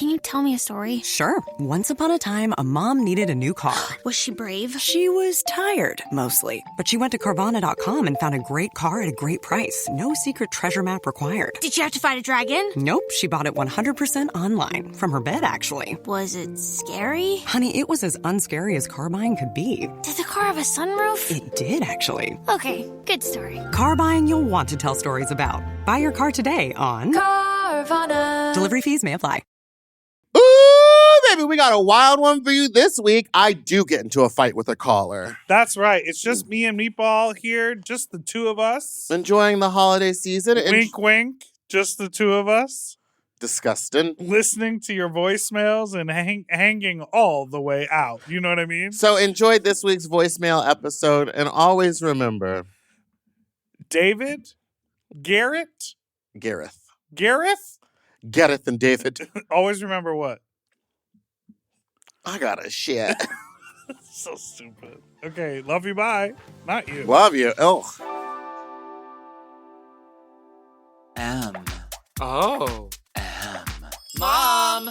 Can you tell me a story? Sure. Once upon a time, a mom needed a new car. Was she brave? She was tired, mostly. But she went to Carvana.com and found a great car at a great price. No secret treasure map required. Did she have to fight a dragon? Nope, she bought it 100% online. From her bed, actually. Was it scary? Honey, it was as unscary as car buying could be. Did the car have a sunroof? It did, actually. Okay, good story. Car buying you'll want to tell stories about. Buy your car today on Carvana. Delivery fees may apply. Ooh, baby, we got a wild one for you this week. I do get into a fight with a caller. That's right. It's just me and Meatball here, just the two of us. Enjoying the holiday season. Wink, wink. Just the two of us. Disgusting. Listening to your voicemails and hanging all the way out. You know what I mean? So enjoy this week's voicemail episode and always remember. David? Gareth? Gareth. Gareth and David. Always remember what? I got a shit. So stupid. Okay, love you, bye. Not you. Love you. Oh. Mom!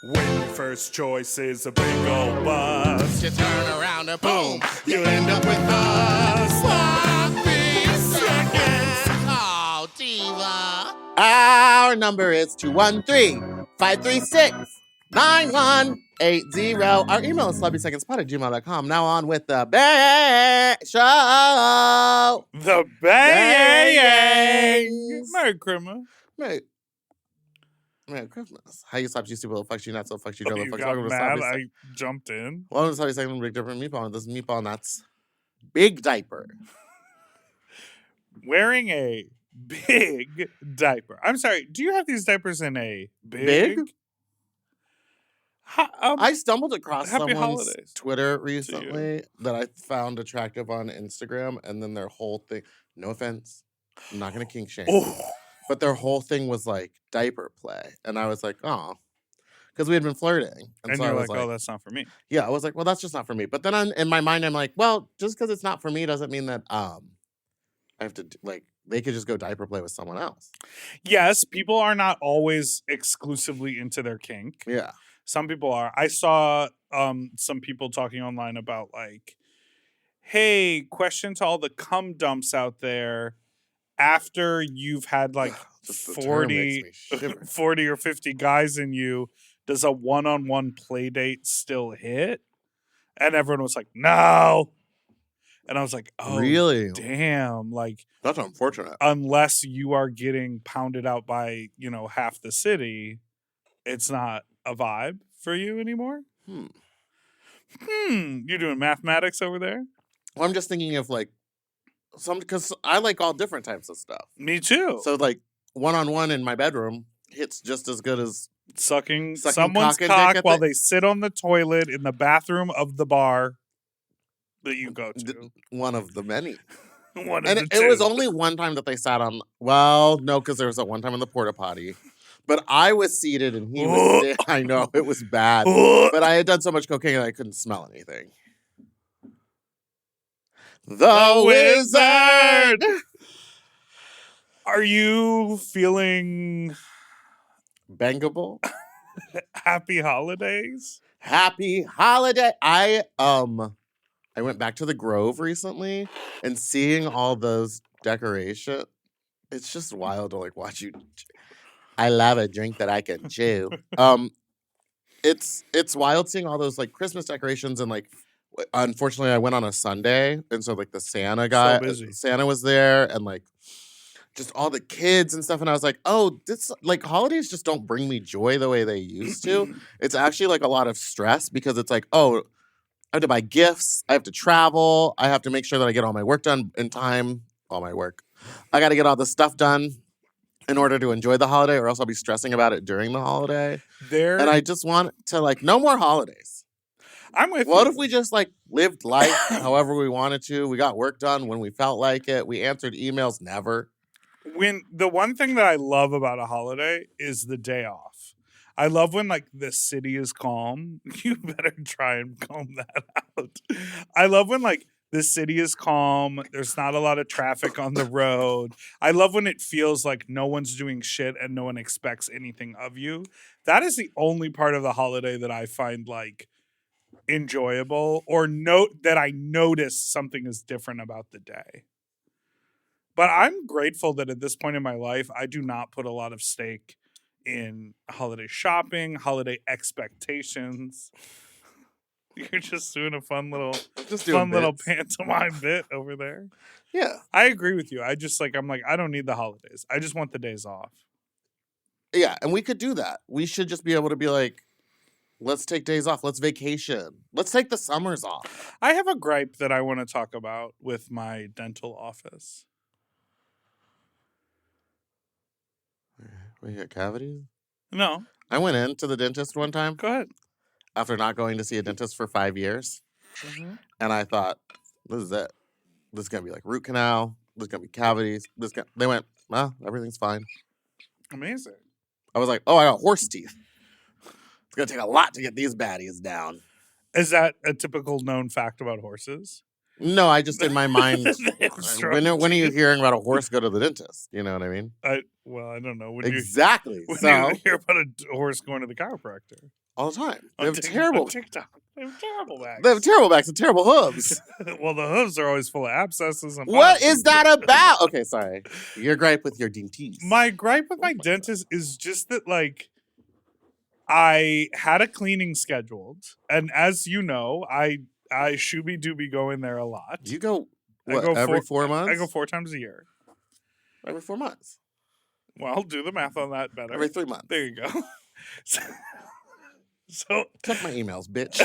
When your first choice is a big old bus, You turn around and boom, you end up with us. sloppy seconds. Oh, diva. Our number is 213-536-9180. Our email is sloppysecondspot@gmail.com. Now on with the Bang Show. The Bayang. Bangs. Merry Christmas. Merry Christmas. How you stop you stupid little fucks you nuts, little fucks you Oh, dumb you little fucks. got Welcome to mad. Sloppy I jumped in. Welcome to Sloppy Second Big Dipper and Meatball. This is Meatball Nuts. Big diaper. Wearing a big diaper. I'm sorry. Do you have these diapers in a big? I stumbled across Happy someone's holidays Twitter recently that I found attractive on Instagram, and then their whole thing, no offense, I'm not going to kink shame, but their whole thing was like diaper play. And I was like, oh, because we had been flirting. And so you're I was like, oh, that's not for me. yeah, I was like, well, that's just not for me. But then in my mind, I'm like, well, just because it's not for me doesn't mean that I have to, like, they could just go diaper play with someone else. Yes, people are not always exclusively into their kink. Yeah. Some people are. I saw some people talking online about like, hey, question to all the cum dumps out there. After you've had like Just the term makes 40, me shiver. 40 or 50 guys in you, does a one-on-one play date still hit? And everyone was like, no. And I was like, oh, Really? damn. Like, That's unfortunate. unless you are getting pounded out by, half the city, it's not a vibe for you anymore? You're doing mathematics over there? Well, I'm just thinking of like because I like all different types of stuff. Me too. So like one-on-one in my bedroom hits just as good as Sucking Sucking someone's cock and dick cock at while the- they sit on the toilet in the bathroom of the bar that you go to. one of the many. One of And the it was two. only one time that they sat on. Well, no, because there was a one time in the porta potty. But I was seated and he was. I know it was bad, but I had done so much cocaine that I couldn't smell anything. The Wizard. Are you feeling Bangable. happy holidays? Happy holiday. I went back to the Grove recently and seeing all those decorations. It's just wild to like watch you. I love a drink that I can chew. It's wild seeing all those like Christmas decorations and like. Unfortunately, I went on a Sunday, and so like the Santa guy, busy. Santa was there, and like just all the kids and stuff. And I was like, oh, this like holidays just don't bring me joy the way they used to. It's actually like a lot of stress because it's like, oh, I have to buy gifts, I have to travel, I have to make sure that I get all my work done in time. All my work, I got to get all the stuff done in order to enjoy the holiday, or else I'll be stressing about it during the holiday. And I just want to like no more holidays. I'm with What you. if we just like lived life however we wanted to? We got work done when we felt like it. We answered emails never. When the one thing that I love about a holiday is the day off. I love when like the city is calm. You better try and calm that out. I love when like The city is calm. There's not a lot of traffic on the road. I love when it feels like no one's doing shit and no one expects anything of you. That is the only part of the holiday that I find like enjoyable or note that I notice something is different about the day. But I'm grateful that at this point in my life, I do not put a lot of stake in holiday shopping, holiday expectations. You're just doing a fun little pantomime bit over there. Yeah. I agree with you. I'm like, I don't need the holidays. I just want the days off. Yeah, and we could do that. We should just be able to be like, let's take days off. Let's vacation. Let's take the summers off. I have a gripe that I want to talk about with my dental office. We got cavities? No. I went into the dentist one time. Go ahead. After not going to see a dentist for 5 years. Mm-hmm. And I thought, this is it. This is going to be like root canal. This is going to be cavities. They went, well, everything's fine. Amazing. I was like, oh, I got horse teeth. It's going to take a lot to get these baddies down. Is that a typical known fact about horses? No, I just, in my mind, when are you hearing about a horse go to the dentist? You know what I mean? I don't know. Exactly. When So, you hear about a horse going to the chiropractor? all the time. They On have terrible. TikTok. They have terrible backs. They have terrible backs and terrible hooves. Well, the hooves are always full of abscesses. And What polyps. is that about? Okay, sorry. Your gripe with your dentiste. My gripe with my dentist is just that, like, I had a cleaning scheduled, and as you know, I shooby dooby go in there a lot. You go, I what, go every 4 months? I go 4 times a year. Every 4 months. Well, do the math on that better. Every 3 months. There you go. So Check my emails, bitch.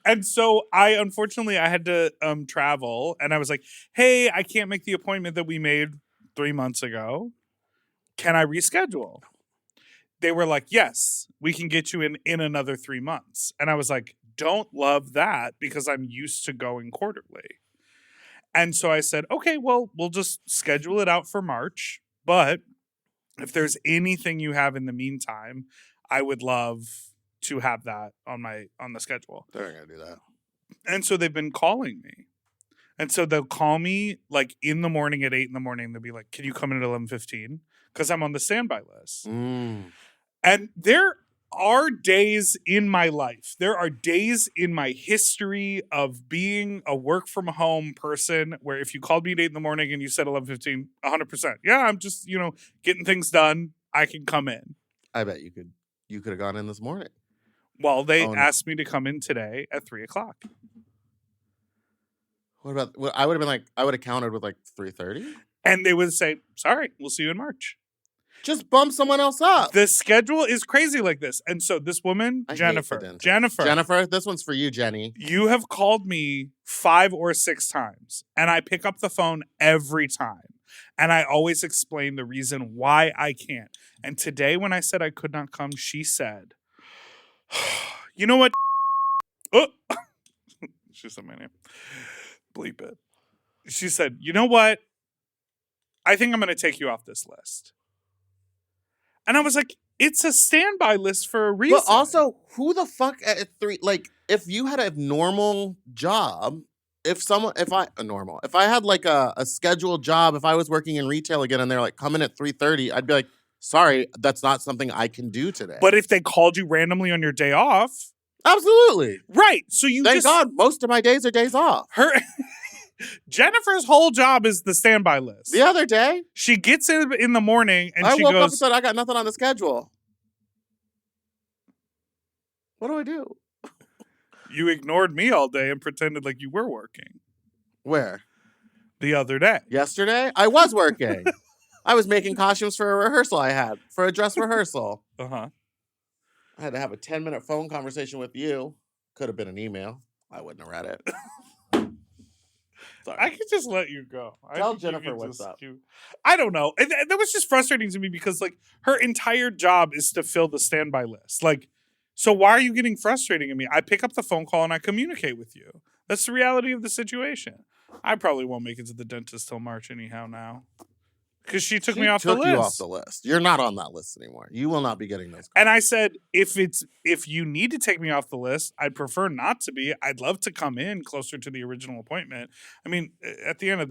and so I had to travel, and I was like, hey, I can't make the appointment that we made 3 months ago. Can I reschedule? They were like, yes, we can get you in another 3 months. And I was like, don't love that because I'm used to going quarterly. And so I said, okay, well, we'll just schedule it out for March. But if there's anything you have in the meantime, I would love to have that on the schedule. They're not going to do that. And so they've been calling me. And so they'll call me like in the morning at 8 in the morning. They'll be like, can you come in at 11:15? Because I'm on the standby list. And there are days in my life, there are days in my history of being a work from home person where if you called me at 8 in the morning and you said 11:15, 100%. Yeah, I'm just, getting things done. I can come in. I bet you could have gone in this morning. Well, they Oh, no. asked me to come in today at 3:00. What about, I would have counted with like 3:30. And they would say, sorry, we'll see you in March. Just bump someone else up. The schedule is crazy like this. And so this woman, I hate Jennifer, the Jennifer, this one's for you, Jenny. you have called me 5 or 6 times, and I pick up the phone every time. And I always explain the reason why I can't. And today when I said I could not come, she said, you know what? Oh, she said my name. Bleep it. She said, you know what? I think I'm going to take you off this list. And I was like, it's a standby list for a reason. But also, who the fuck at 3, like, if you had a normal job, if I had like a scheduled job, if I was working in retail again and they're like, come in at 3:30, I'd be like, sorry, that's not something I can do today. But if they called you randomly on your day off. Absolutely. Right. So you Thank God, most of my days are days off. Jennifer's whole job is the standby list. The other day, She gets in the morning and I she woke up and goes, said, I got nothing on the schedule. What do I do? you ignored me all day and pretended like you were working. Where? The other day. Yesterday? I was working. I was making costumes for a rehearsal I had, for a dress rehearsal. Uh-huh. I had to have a 10-minute phone conversation with you. Could have been an email. I wouldn't have read it. Sorry. I could just let you go. Tell think you Jennifer could what's just- up. I don't know. That was just frustrating to me because, like, her entire job is to fill the standby list. Like, so why are you getting frustrating at me? I pick up the phone call and I communicate with you. That's the reality of the situation. I probably won't make it to the dentist till March anyhow now. Because she took She me off the took list. you off the list. You're not on that list anymore. You will not be getting those. And I said, if you need to take me off the list, I'd prefer not to be. I'd love to come in closer to the original appointment. I mean, at the end of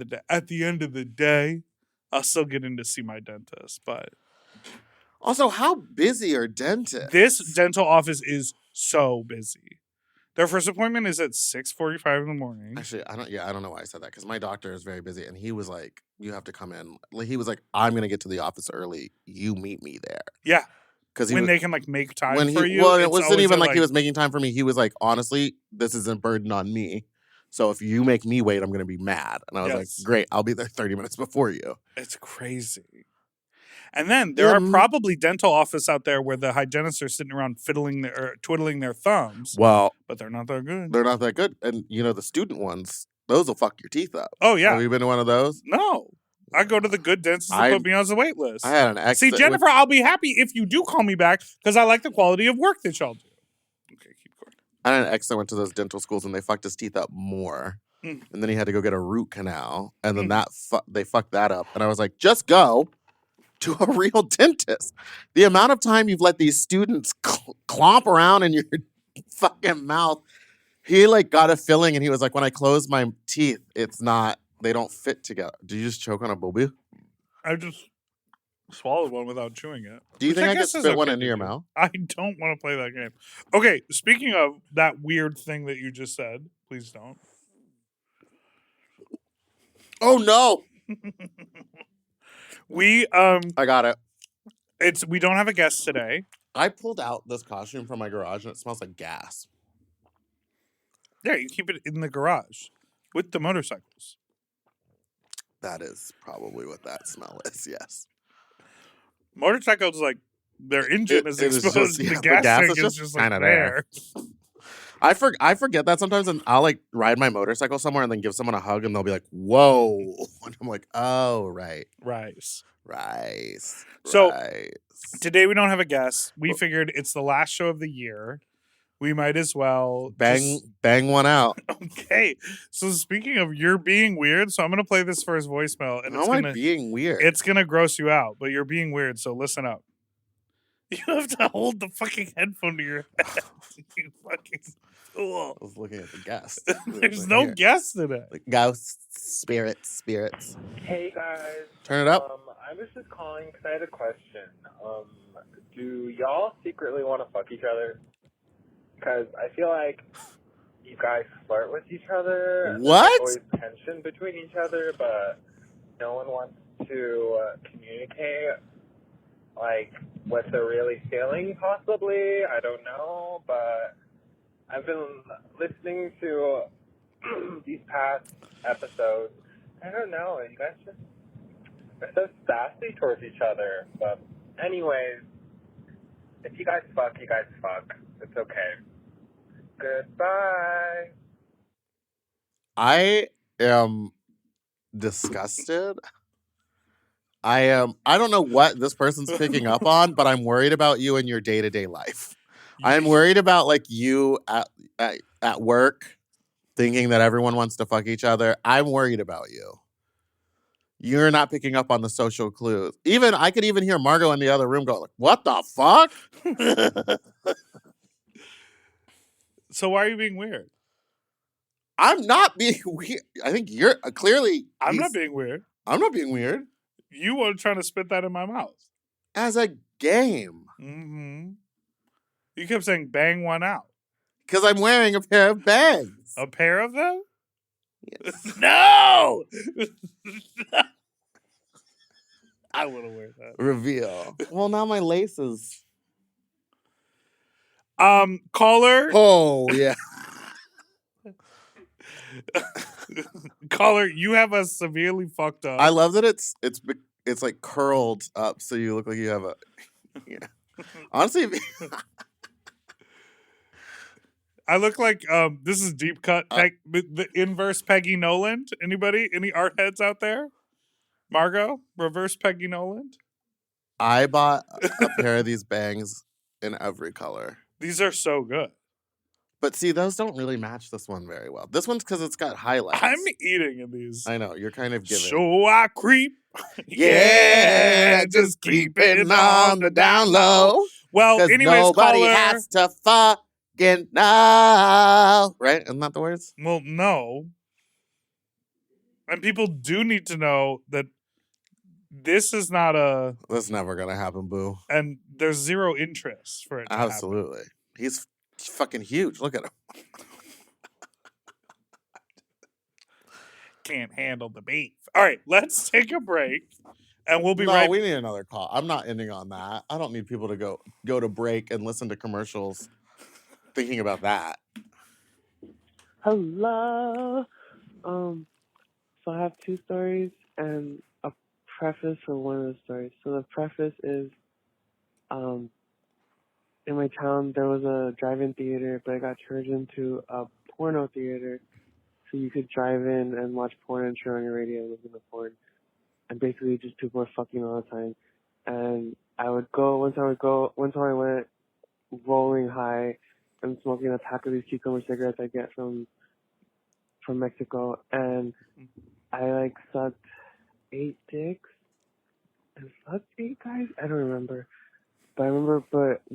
the day, I'll still get in to see my dentist. But Also, how busy are dentists? this dental office is so busy. Their first appointment is at 6:45 in the morning. Actually, I don't know why I said that because my doctor is very busy and he was like, "You have to come in." Like, he was like, "I'm gonna get to the office early. You meet me there." Yeah, Because when they can like make time when for he you. well, it it's wasn't always even at, like he was making time for me. He was like, "Honestly, this isn't a burden on me. So if you make me wait, I'm gonna be mad." And I was Yes. like, "Great, I'll be there 30 minutes before you." It's crazy. And then there are probably dental offices out there where the hygienists are sitting around twiddling their thumbs, Well, but they're not that good. they're not that good. And the student ones, those will fuck your teeth up. Oh yeah. Have you been to one of those? No. I go to the good dentist to put me on the wait list. I had an ex. See, Jennifer, I'll be happy if you do call me back because I like the quality of work that y'all do. Okay, keep going. I had an ex that went to those dental schools and they fucked his teeth up more. And then he had to go get a root canal. And then they fucked that up. And I was like, just go to a real dentist. The amount of time you've let these students clomp around in your fucking mouth. He like got a filling and he was like, when I close my teeth, they don't fit together. Did you just choke on a booby? I just swallowed one without chewing it. Do you think I could guess is spit one okay into to your do. mouth? I don't want to play that game. Okay, speaking of that weird thing that you just said, please don't. Oh no. I got it. We don't have a guest today. I pulled out this costume from my garage and it smells like gas. Yeah, you keep it in the garage with the motorcycles. That is probably what that smell is, yes. Motorcycles, like, their engine is exposed. Just, yeah, the gas tank is is just like kinda there. I forget that sometimes, and I'll like ride my motorcycle somewhere and then give someone a hug, and they'll be like, "Whoa!" And I'm like, "Oh, right, Rice. So today we don't have a guest. We figured it's the last show of the year. We might as well bang one out." Okay. So speaking of you're being weird, so I'm gonna play this for his voicemail, and How am I being weird? It's gonna gross you out, but you're being weird. So listen up. You have to hold the fucking headphone to your head. You fucking fool. I was looking at the guest. There's no guest today. Like ghosts, spirits. Hey guys. Turn it up. I was just calling because I had a question. Do y'all secretly want to fuck each other? Because I feel like you guys flirt with each other. And What? There's always tension between each other, but no one wants to communicate, like, what they're really feeling, possibly. I don't know, but I've been listening to these past episodes. I don't know. You guys just are so sassy towards each other. But anyways, if you guys fuck, you guys fuck. It's okay. Goodbye. I am disgusted. I don't know what this person's picking up on, but I'm worried about you in your day-to-day life. I'm worried about like you at work thinking that everyone wants to fuck each other. I'm worried about you. You're not picking up on the social clues. I could even hear Margot in the other room go like, "What the fuck?" So why are you being weird? I'm not being weird. I think you're clearly. I'm not being weird. I'm not being weird. You were trying to spit that in my mouth. As a game. Mm-hmm. You kept saying bang one out. Because I'm wearing a pair of bangs. A pair of them? Yes. No! I want to wear that. Reveal. Well, now my laces. Caller. Oh, yeah. Caller, you have us severely fucked up. I love that it's like curled up so you look like you have a. Yeah. Honestly, I look like this is deep cut. The inverse Peggy Noland. Anybody? Any art heads out there? Margot, reverse Peggy Noland. I bought a pair of these bangs in every color. These are so good. But see, those don't really match this one very well. This one's because it's got highlights. I'm eating in these. I know, you're kind of giving. So I creep Yeah, just keep it on the down low. Well, Because anyways, nobody caller. has to fucking know. Right? Isn't that the words? Well, no. And people do need to know that this is not a... That's never going to happen, boo. And there's zero interest for it to happen. Absolutely. He's fucking huge. Look at him. Can't handle the beef. All right, let's take a break. And we'll be No, right we need another call. I'm not ending on that. I don't need people to go to break and listen to commercials thinking about that. Hello. So I have two stories and a preface for one of the stories. So the preface is, in my town there was a drive-in theater, but it got turned into a porno theater. So you could drive in and watch porn and turn on your radio and listen to porn. And basically just people were fucking all the time. And one time I went rolling high and smoking a pack of these cucumber cigarettes I get from Mexico, and I sucked 8 dicks and fucked 8 guys. I don't remember, but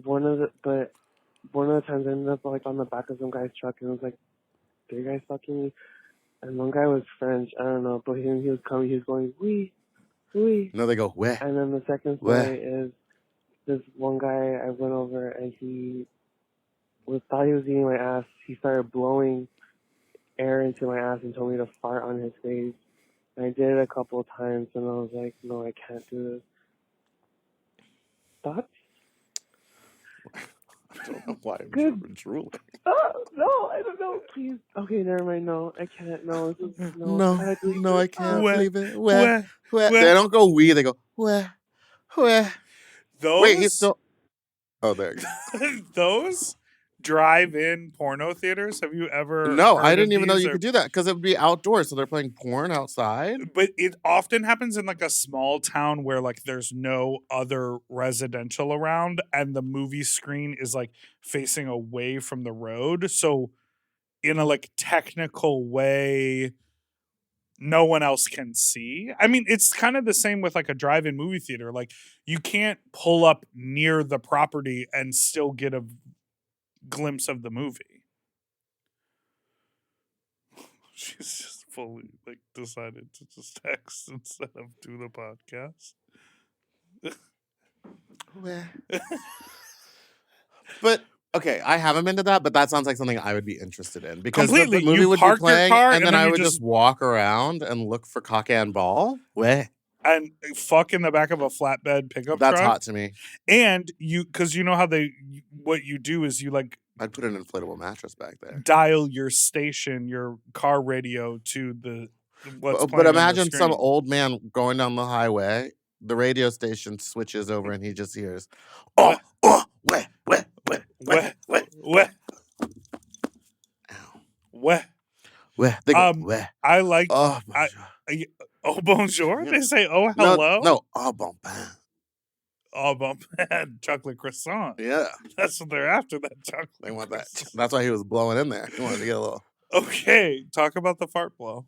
one of the times I ended up on the back of some guy's truck, and it was like 3 guys fucking me, and one guy was French. I don't know, but he was coming. He was going wee, wee. No, they go where? And then the second story is this one guy I went over, and he thought he was eating my ass. He started blowing air into my ass and told me to fart on his face. And I did it a couple of times, and I was like, no, I can't do this. Thoughts? I don't know why I'm drooling. Oh, no, I don't know. Please. Okay, never mind. No, I can't. No, this is, no, I can't Where? believe it. Where? They don't go we, they go where. Those, Wait, he's still. Oh, there you go. Those drive-in porno theaters, have you ever No, heard I of didn't even know these? you could do that because it would be outdoors. So they're playing porn outside. But it often happens in a small town where there's no other residential around and the movie screen is facing away from the road. So in a technical way, no one else can see. I mean, it's kind of the same with a drive-in movie theater. You can't pull up near the property and still get a glimpse of the movie. She's just fully decided to just text instead of do the podcast. But okay, I haven't been to that, but that sounds like something I would be interested in because Completely. the movie You would be park your playing, car, and then and then I you would just- just walk around and look for cock and ball. Where? And fuck in the back of a flatbed pickup That's truck. hot to me. And because you know how what you do is you I'd put an inflatable mattress back there. dial your station, your car radio to what's But playing on the imagine some screen. old man going down the highway. The radio station switches over, and he just hears, "Oh, where." Where? Ow. Where? They go, where? I like Oh, oh bonjour. Yeah. They say oh hello. No, oh bon pain. Oh bon pain. Chocolate croissant. Yeah, That's what they're after. That chocolate. they want that. croissant. That's why he was blowing in there. He wanted to get a little. Okay, talk about the fart blow.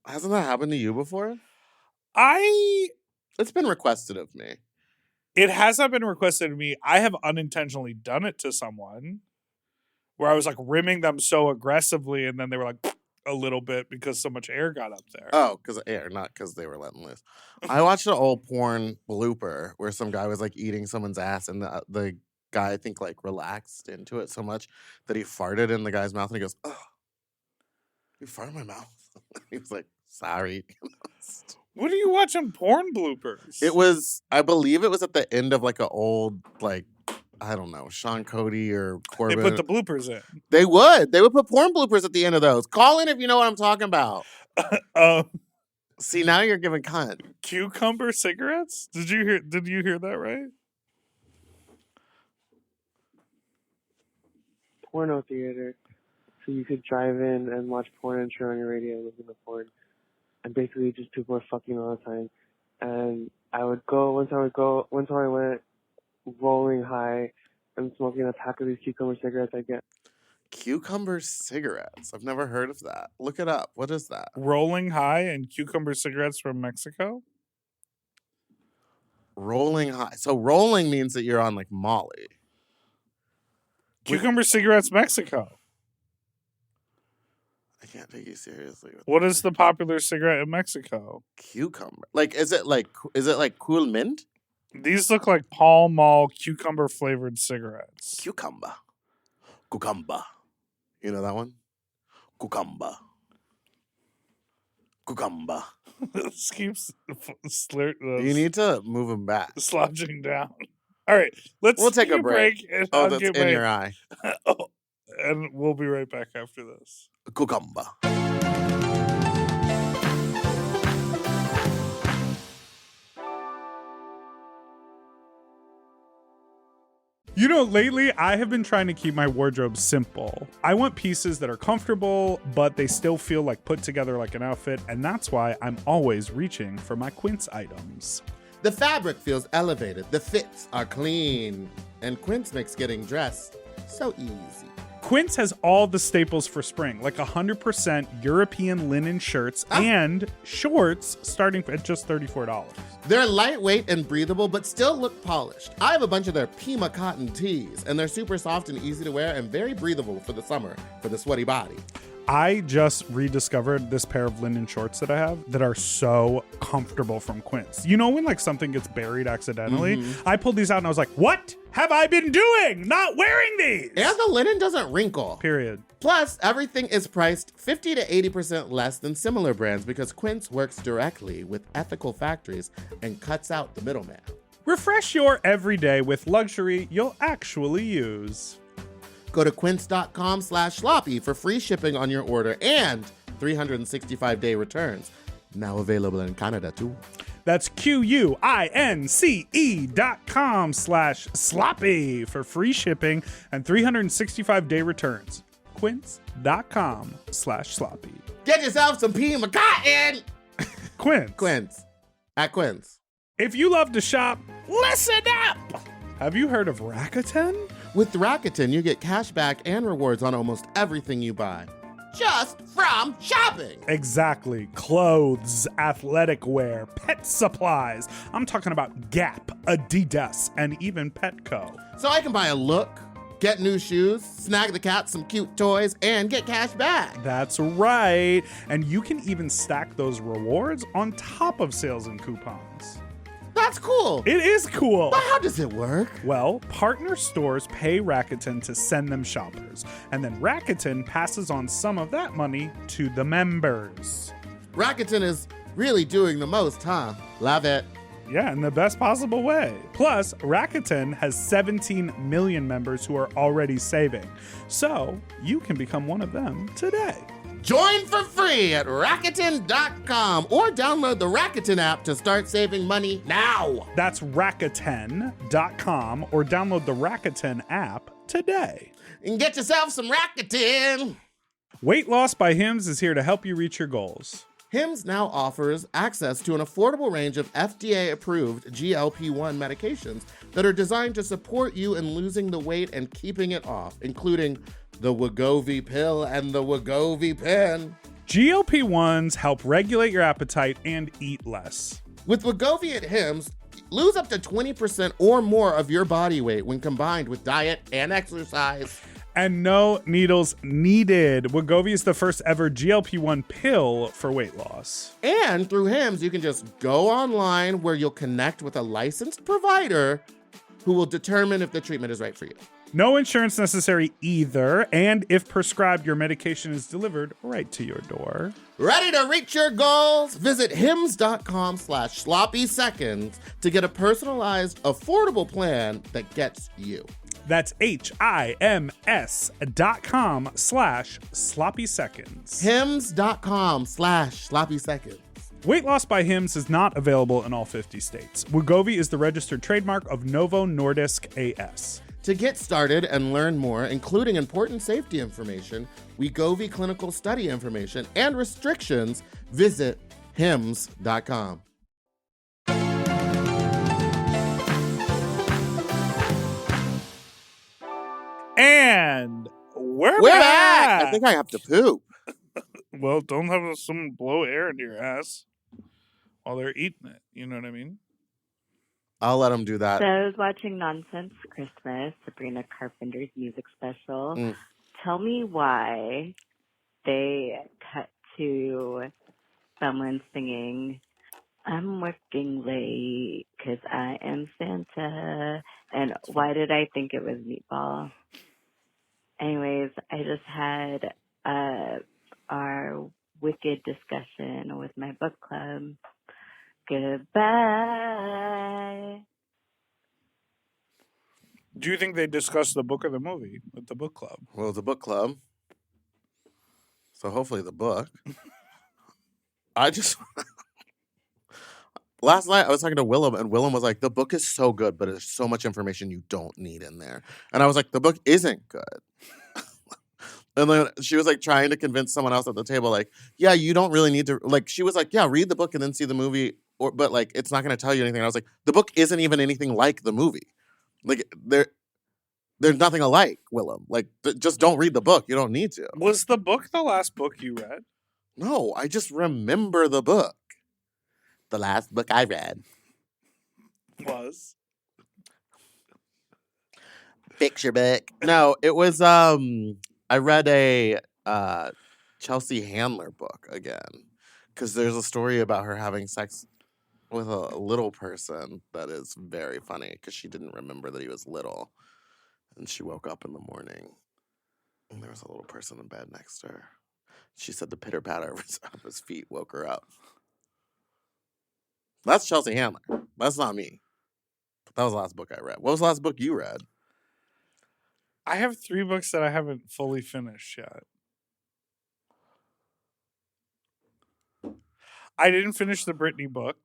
Hasn't that happened to you before? It's been requested of me. It has not been requested of me. I have unintentionally done it to someone where I was rimming them so aggressively, and then they were a little bit because so much air got up there. Oh, because of air, not because they were letting loose. I watched an old porn blooper where some guy was eating someone's ass, and the guy I think relaxed into it so much that he farted in the guy's mouth, and he goes, "Oh, you farted in my mouth." He was like, "Sorry." What are you watching porn bloopers? It was, I believe, it was at the end of an old I don't know, Sean Cody or They Corbin. put the bloopers in. They would put porn bloopers at the end of those. Call in if you know what I'm talking about. See, now you're giving cunt. Cucumber cigarettes? Did you hear that right? Porno theater. So you could drive in and watch porn and turn on your radio and listen to porn. And basically just people were fucking all the time. And one time I went rolling high and smoking a pack of these cucumber cigarettes I get. Cucumber cigarettes. I've never heard of that. Look it up. What is that? Rolling high and cucumber cigarettes from Mexico. Rolling high. So rolling means that you're on like Molly. Cucumber cigarettes, Mexico. I can't take you seriously. What is the popular cigarette in Mexico? Cucumber? Like, is it like cool mint? These look like Pall Mall cucumber flavored cigarettes. Cucumber. Cucumber. You know that one? Cucumber. Cucumber. This keeps You need to move them back. slouching down. All right, we'll take a break. and Oh, I'll that's get in my- your eye. Oh, and we'll be right back after this. Cucumber. You know, lately I have been trying to keep my wardrobe simple. I want pieces that are comfortable, but they still feel like put together like an outfit, and that's why I'm always reaching for my Quince items. The fabric feels elevated. The fits are clean. And Quince makes getting dressed so easy. Quince has all the staples for spring, like 100% European linen shirts and shorts starting at just $34. They're lightweight and breathable, but still look polished. I have a bunch of their Pima cotton tees, and they're super soft and easy to wear and very breathable for the summer for the sweaty body. I just rediscovered this pair of linen shorts that I have that are so comfortable from Quince. You know when like something gets buried accidentally? I pulled these out and I was like, what have I been doing? Not wearing these! And the linen doesn't wrinkle. Period. Plus, everything is priced 50 to 80% less than similar brands because Quince works directly with ethical factories and cuts out the middleman. Refresh your everyday with luxury you'll actually use. Go to quince.com/sloppy for free shipping on your order and 365-day returns. Now available in Canada, too. That's QUINCE.com/sloppy for free shipping and 365-day returns. Quince.com/sloppy. Get yourself some Pima cotton! Quince. Quince. At Quince. If you love to shop, listen up! Have you heard of Rakuten? With Rakuten, you get cash back and rewards on almost everything you buy. Just from shopping. Exactly. Clothes, athletic wear, pet supplies. I'm talking about Gap, Adidas, and even Petco. So I can buy a look, get new shoes, snag the cat some cute toys, and get cash back. That's right. And you can even stack those rewards on top of sales and coupons. That's cool. It is cool. But how does it work? Well, partner stores pay Rakuten to send them shoppers, and then Rakuten passes on some of that money to the members. Rakuten is really doing the most, huh? Love it. Yeah, in the best possible way. Plus, Rakuten has 17 million members who are already saving. So, you can become one of them today. Join for free at Rakuten.com or download the Rakuten app to start saving money now. That's Rakuten.com or download the Rakuten app today. And get yourself some Rakuten. Weight Loss by Hims is here to help you reach your goals. Hims now offers access to an affordable range of FDA-approved GLP-1 medications that are designed to support you in losing the weight and keeping it off, including the Wegovy pill and the Wegovy pen. GLP-1s help regulate your appetite and eat less. With Wegovy at Hims, lose up to 20% or more of your body weight when combined with diet and exercise. And no needles needed. Wegovy is the first ever GLP-1 pill for weight loss. And through Hims, you can just go online where you'll connect with a licensed provider who will determine if the treatment is right for you. No insurance necessary either, and if prescribed, your medication is delivered right to your door. Ready to reach your goals? Visit hims.com/sloppy seconds to get a personalized, affordable plan that gets you. That's HIMS.com/sloppy seconds. hims.com/sloppy seconds. Weight Loss by Hims is not available in all 50 states. Wegovy is the registered trademark of Novo Nordisk AS. To get started and learn more, including important safety information, Wegovy clinical study information, and restrictions, visit hims.com. And We're back. back. I think I have to poop. Well, don't have someone blow air into your ass while they're eating it. You know what I mean? I'll let them do that. So I was watching Nonsense Christmas, Sabrina Carpenter's music special. Mm. Tell me why they cut to someone singing, I'm working late because I am Santa. And why did I think it was Meatball? Anyways, I just had our wicked discussion with my book club. Goodbye. Do you think they discussed the book or the movie with the book club? Well, it's a book club. So hopefully the book. Last night I was talking to Willem, and Willem was like, the book is so good, but there's so much information you don't need in there. And I was like, the book isn't good. And then she was like trying to convince someone else at the table, like, yeah, you don't really need to, like, she was like, yeah, read the book and then see the movie, but like, it's not going to tell you anything. And I was like, the book isn't even anything like the movie. Like, there's nothing alike, Willem. Like, just don't read the book. You don't need to. Was the book the last book you read? No, I just remember the book. The last book I read Was picture book. No, it was I read a Chelsea Handler book again because there's a story about her having sex with a little person that is very funny because she didn't remember that he was little, and she woke up in the morning and there was a little person in bed next to her. She said the pitter patter of his feet woke her up. That's Chelsea Handler. That's not me. But that was the last book I read. What was the last book you read? I have 3 books that I haven't fully finished yet. I didn't finish the Britney book.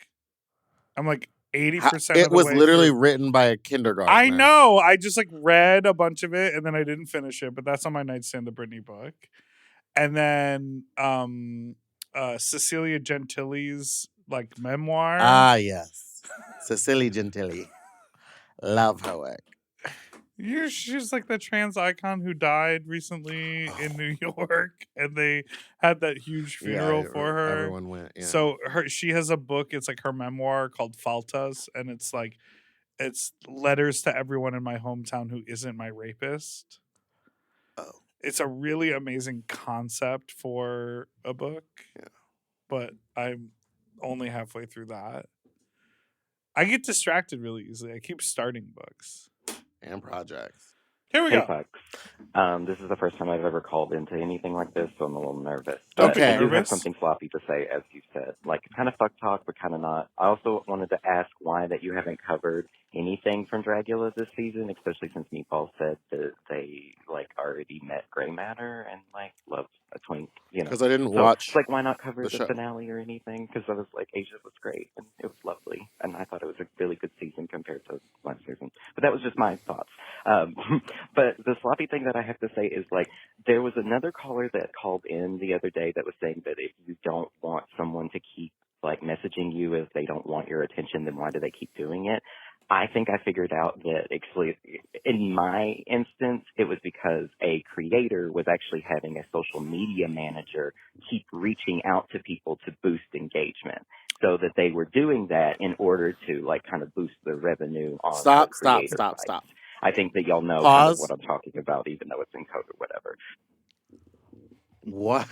I'm like 80% of the way It was literally through. written by a kindergartner. I know. I just like read a bunch of it and then I didn't finish it, but that's on my nightstand, the Britney book. And then Cecilia Gentile's like memoir. Ah, yes. Cecilia Gentili. Love her work. She's like the trans icon who died recently in New York, and they had that huge funeral for her. Everyone went. Yeah. So she has a book. It's like her memoir called Faltas, and it's like it's letters to everyone in my hometown who isn't my rapist. Oh, it's a really amazing concept for a book. Yeah, but I'm only halfway through that. I get distracted really easily. I keep starting books and projects. Here we Hey, go. folks. This is the first time I've ever called into anything like this, so I'm a little nervous. But Okay. I do have something sloppy to say, as you said. Like, kind of fuck talk, but kind of not. I also wanted to ask why that you haven't covered anything from Dragula this season, especially since Meatball said that they, like, already met Grey Matter and, like, loved a twink, you know. Because I didn't So, watch. like, why not cover the the show. finale or anything? Because I was like, Asia was great, and it was lovely. And I thought it was a really good season compared to last season. But that was just my thoughts. But the sloppy thing that I have to say is, like, there was another caller that called in the other day that was saying that if you don't want someone to keep, like, messaging you if they don't want your attention, then why do they keep doing it? I think I figured out that actually, in my instance, it was because a creator was actually having a social media manager keep reaching out to people to boost engagement. So that they were doing that in order to, like, kind of boost the revenue on Stop. the creator sites. I think that y'all know kind of what I'm talking about, even though it's in code or whatever. What?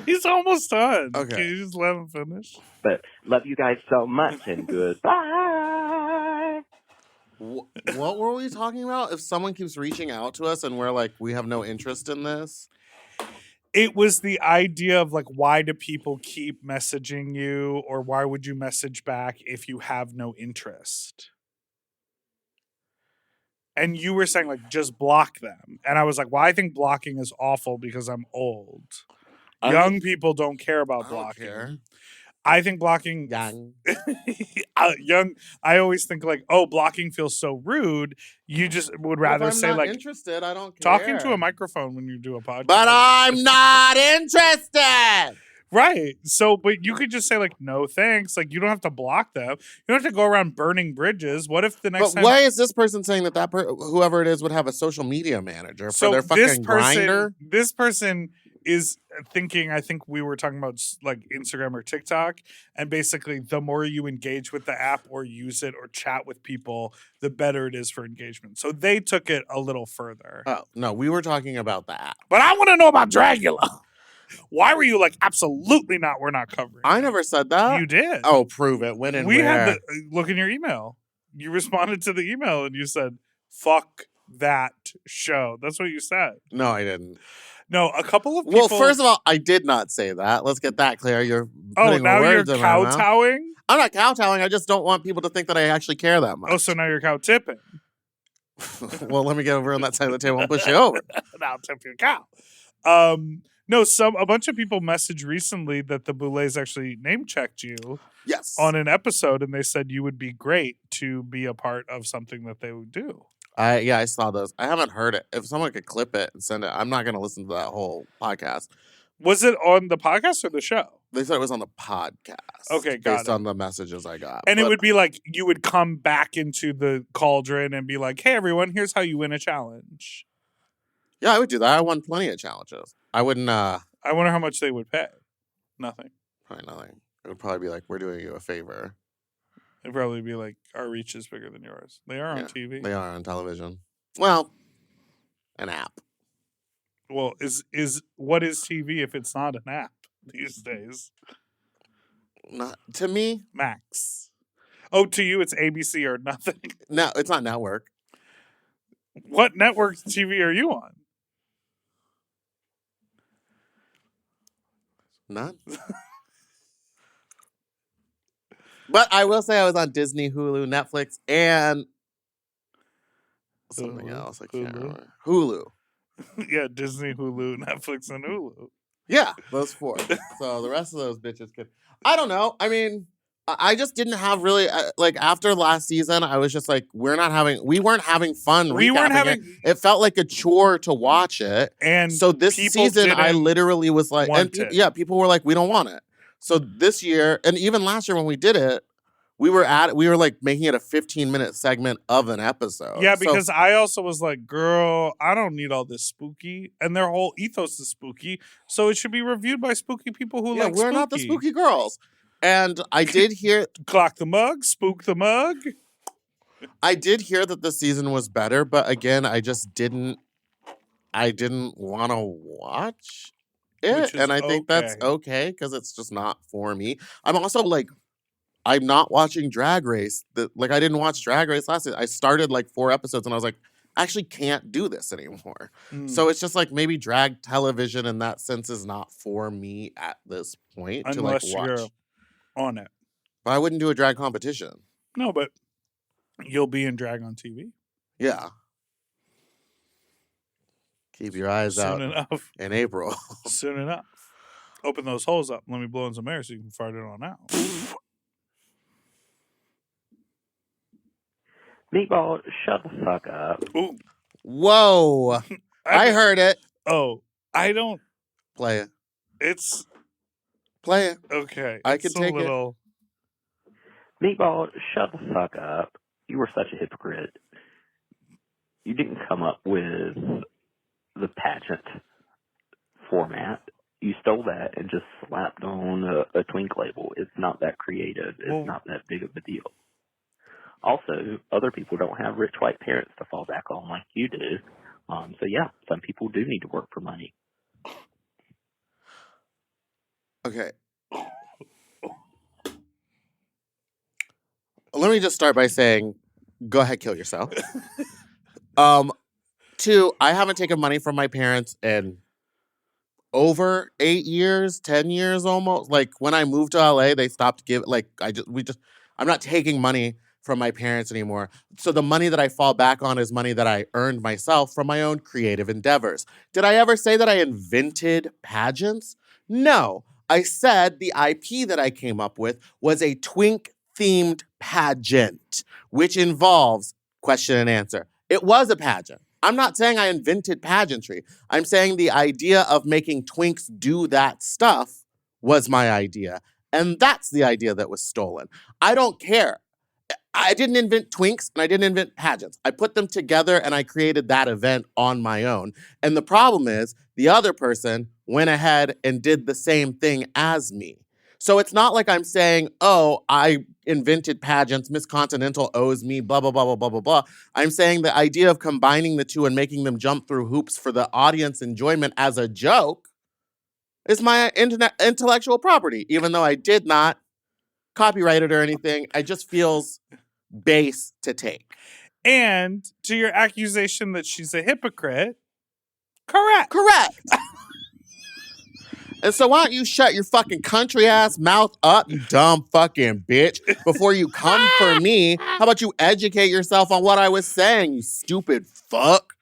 He's almost done. Okay. Can you just let him finish? But love you guys so much, and goodbye. What were we talking about? If someone keeps reaching out to us and we're like, we have no interest in this. It was the idea of like, why do people keep messaging you, or why would you message back if you have no interest? And you were saying like, just block them. And I was like, well, I think blocking is awful because I'm old. Young people don't care about blocking. Care. I think blocking young. I always think like, oh, blocking feels so rude. You just would rather if I'm say not like, interested. I don't care. talking to a microphone when you do a podcast. But I'm not interested. Right. So, but you could just say like, no thanks. Like, you don't have to block them. You don't have to go around burning bridges. What if the next But time? why is this person saying that whoever it is would have a social media manager for their fucking grinder? This person is thinking, I think we were talking about like Instagram or TikTok, and basically the more you engage with the app or use it or chat with people, the better it is for engagement. So they took it a little further. Oh, no, we were talking about the app. But I want to know about Dragula. Why were you like, absolutely not, we're not covering I it? never said that. You did. Oh, prove it. When and we where? had look in your email. You responded to the email and you said, fuck that show. That's what you said. No, I didn't. No, a couple of people. Well, first of all, I did not say that. Let's get that clear. You're putting now words you're in my mouth. kowtowing? I'm not kowtowing. I just don't want people to think that I actually care that much. Oh, so now you're cow tipping. Well, let me get over on that side of the table and push you over. Now I'll tip your cow. No, a bunch of people messaged recently that the Boulets actually name checked you. Yes. On an episode, and they said you would be great to be a part of something that they would do. I saw those. I haven't heard it. If someone could clip it and send it, I'm not going to listen to that whole podcast. Was it on the podcast or the show? They said it was on the podcast. Okay, got based it. on the messages I got. And it would be like you would come back into the cauldron and be like, "Hey, everyone, here's how you win a challenge." Yeah, I would do that. I won plenty of challenges. I wouldn't. I wonder how much they would pay. Nothing. Probably nothing. It would probably be like, we're doing you a favor. It'd probably be like, our reach is bigger than yours. They are on TV. They are on television. Well, an app. Well, what is TV if it's not an app these days? Not to me. Max. Oh, to you, it's ABC or nothing. No, it's not network. What network TV are you on? None. But I will say I was on Disney, Hulu, Netflix, and something else. I can't remember. Hulu. Yeah, Disney, Hulu, Netflix, and Hulu. Yeah, those four. So the rest of those bitches could. I don't know. I mean, I just didn't have really like after last season. I was just like, we weren't having fun. We weren't having. It felt like a chore to watch it. And so this season, I literally was like, people were like, we don't want it. So this year, and even last year when we did it, we were like making it a 15-minute segment of an episode. Yeah, because I also was like, girl, I don't need all this spooky. And their whole ethos is spooky. So it should be reviewed by spooky people who like we're not the spooky girls. And I did hear... Clock the mug, spook the mug. I did hear that the season was better, but again, I didn't want to watch it. And I think that's okay, because it's just not for me. I'm also like, I'm not watching Drag Race. I didn't watch Drag Race last season. I started like 4 episodes and I was like, I actually can't do this anymore. So it's just like maybe drag television in that sense is not for me at this point. Unless to like watch. You're on it. But I wouldn't do a drag competition. No, but you'll be in drag on TV. Yeah. Keep your eyes out enough. In April. Soon enough. Open those holes up. Let me blow in some air so you can fart it on out. Meatball, shut the fuck up. Ooh. Whoa. I heard it. Oh, I don't. Play it. It's. Play it. Okay. I can take it. Meatball, shut the fuck up. You were such a hypocrite. You didn't come up with the pageant format. You stole that and just slapped on a twink label. It's not that creative. It's not that big of a deal. Also, other people don't have rich white parents to fall back on like you do. So yeah, some people do need to work for money. Okay. Let me just start by saying, go ahead, kill yourself. 2, I haven't taken money from my parents in over 8 years, 10 years almost. Like when I moved to LA, they stopped giving. Like I'm not taking money from my parents anymore. So the money that I fall back on is money that I earned myself from my own creative endeavors. Did I ever say that I invented pageants? No. I said the IP that I came up with was a twink-themed pageant, which involves question and answer. It was a pageant. I'm not saying I invented pageantry. I'm saying the idea of making twinks do that stuff was my idea. And that's the idea that was stolen. I don't care. I didn't invent twinks and I didn't invent pageants. I put them together and I created that event on my own. And the problem is the other person went ahead and did the same thing as me. So it's not like I'm saying, oh, I invented pageants, Miss Continental owes me, blah, blah, blah, blah, blah, blah, blah. I'm saying the idea of combining the two and making them jump through hoops for the audience enjoyment as a joke is my intellectual property, even though I did not copyright it or anything. It just feels base to take. And to your accusation that she's a hypocrite, correct. And so why don't you shut your fucking country ass mouth up, you dumb fucking bitch, before you come for me? How about you educate yourself on what I was saying, you stupid fuck?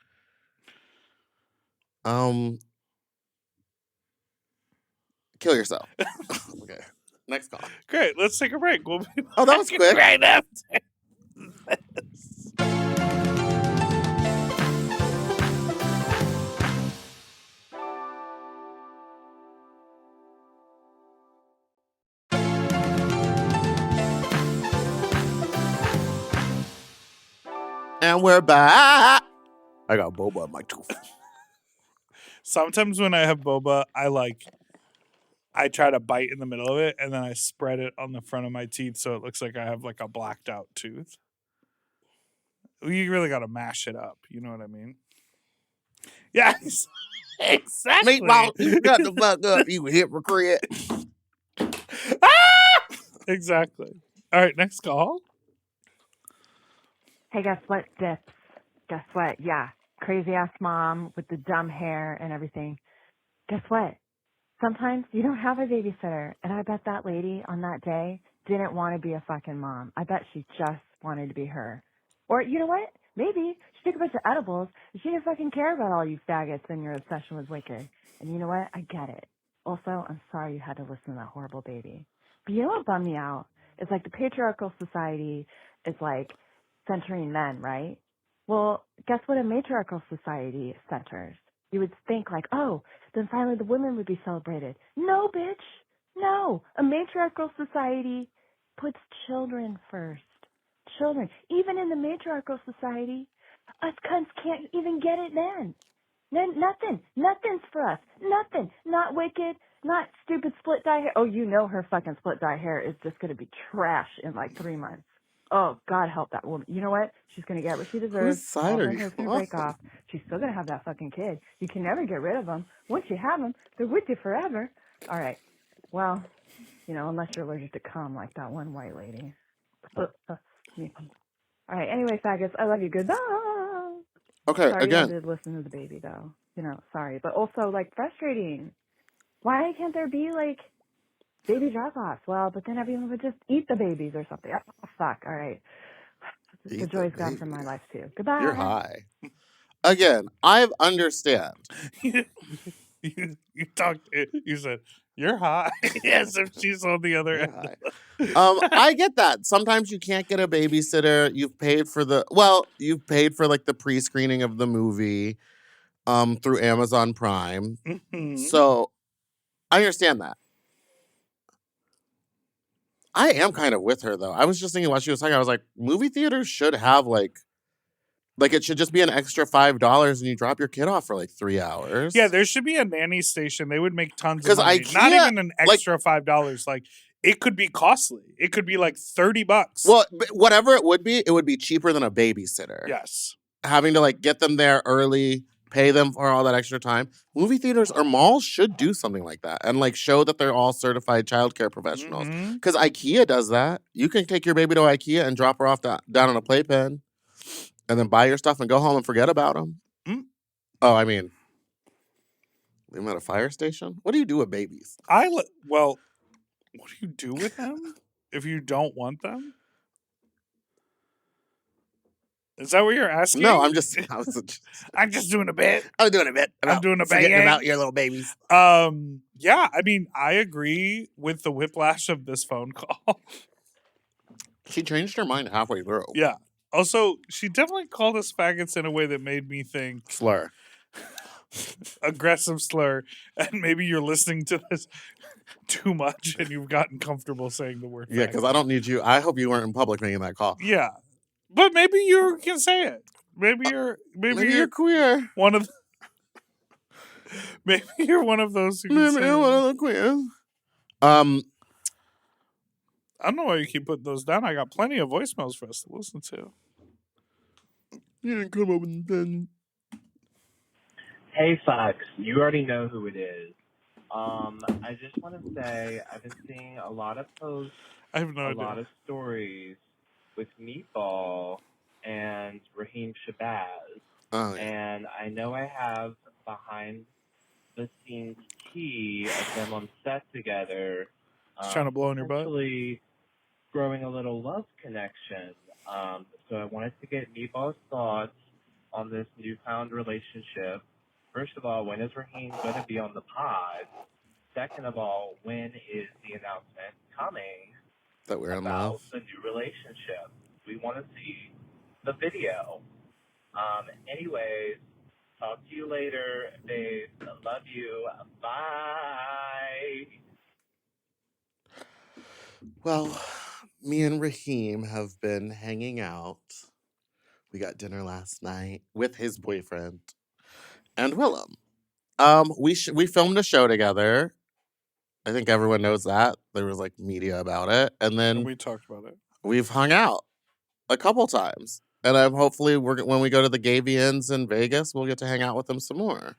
Kill yourself. Okay. Next call. Great. Let's take a break. We'll be Oh, that was quick. right after this. And we're back. I got boba in my tooth. Sometimes when I have boba, I try to bite in the middle of it and then I spread it on the front of my teeth so it looks like I have like a blacked out tooth. You really got to mash it up. You know what I mean? Yeah, exactly. Meatball, you got the fuck up, you hypocrite. Exactly. All right, next call. Hey, guess what, Dips? Guess what? Yeah, crazy-ass mom with the dumb hair and everything. Guess what? Sometimes you don't have a babysitter, and I bet that lady on that day didn't want to be a fucking mom. I bet she just wanted to be her. Or, you know what? Maybe she took a bunch of edibles, and she didn't fucking care about all you faggots and your obsession with Wicked. And you know what? I get it. Also, I'm sorry you had to listen to that horrible baby. But you know what bummed me out? It's like the patriarchal society is like centering men, right? Well, guess what a matriarchal society centers? You would think like, oh, then finally the women would be celebrated. No, bitch. No. A matriarchal society puts children first. Children. Even in the matriarchal society, us cunts can't even get it then. Nothing. Nothing's for us. Nothing. Not Wicked. Not stupid split dye hair. Oh, you know her fucking split dye hair is just going to be trash in like 3 months. Oh, God help that woman. You know what? She's going to get what she deserves. Whose side are you Going to break off. She's still going to have that fucking kid. You can never get rid of them. Once you have them, they're with you forever. All right. Well, you know, unless you're allergic to cum like that one white lady. All right. Anyway, faggots, I love you. Goodbye. Okay, Sorry again. you had to listen to the baby, though. You know, sorry. But also, like, frustrating. Why can't there be, like, baby drop-offs? Well, but then everyone would just eat the babies or something. Oh, fuck. All right. The joy's gone from my life, too. Goodbye. You're high. Again, I understand. You said, you're high. As if she's on the other end. I get that. Sometimes you can't get a babysitter. You've paid for like the pre-screening of the movie through Amazon Prime. Mm-hmm. So I understand that. I am kind of with her though. I was just thinking while she was talking, I was like, movie theaters should have like it should just be an extra $5 and you drop your kid off for like 3 hours. Yeah, there should be a nanny station. They would make tons of money. IKEA, not even an extra $5. Like, it could be costly. It could be like $30. Well, whatever it would be cheaper than a babysitter. Yes. Having to like get them there early, pay them for all that extra time. Movie theaters or malls should do something like that and like show that they're all certified childcare professionals. Because IKEA does that. You can take your baby to IKEA and drop her off down on a playpen and then buy your stuff and go home and forget about them. Oh, I mean, leave them at a fire station? What do you do with babies? Well, what do you do with them if you don't want them? Is that what you're asking? No, I'm just doing a bit. I'm doing a bit. I'm doing a forgetting Bayang. about your little babies. Yeah, I mean, I agree with the whiplash of this phone call. She changed her mind halfway through. Yeah. Also, she definitely called us faggots in a way that made me think... Slur. aggressive slur, and maybe you're listening to this too much and you've gotten comfortable saying the word Yeah, faggot. because I don't need you. I hope you weren't in public making that call. Yeah. But maybe you can say it. Maybe you're queer. One of maybe you're one of those who can Maybe say you're it. one of the queers. I don't know why you keep putting those down. I got plenty of voicemails for us to listen to. You didn't come up with the Hey, Fox, you already know who it is. I just want to say I've been seeing a lot of posts, I have no idea. lot of stories with Meatball and Rhyheim Shabazz. Oh, yeah. And I know I have behind the scenes tea of them on set together. Just trying to blow in your butt? Potentially growing a little love connection. So I wanted to get Meatball's thoughts on this newfound relationship. First of all, when is Rhyheim going to be on the pod? Second of all, when is the announcement coming that we're in about love? the new relationship? We want to see the video. Anyways, talk to you later, babe. Love you. Bye. Well, me and Rhyheim have been hanging out. We got dinner last night with his boyfriend and Willem. We filmed a show together. I think everyone knows that. There was like media about it, and then And we talked about it. we've hung out a couple times. And I'm hopefully when we go to the Gavians in Vegas, we'll get to hang out with them some more.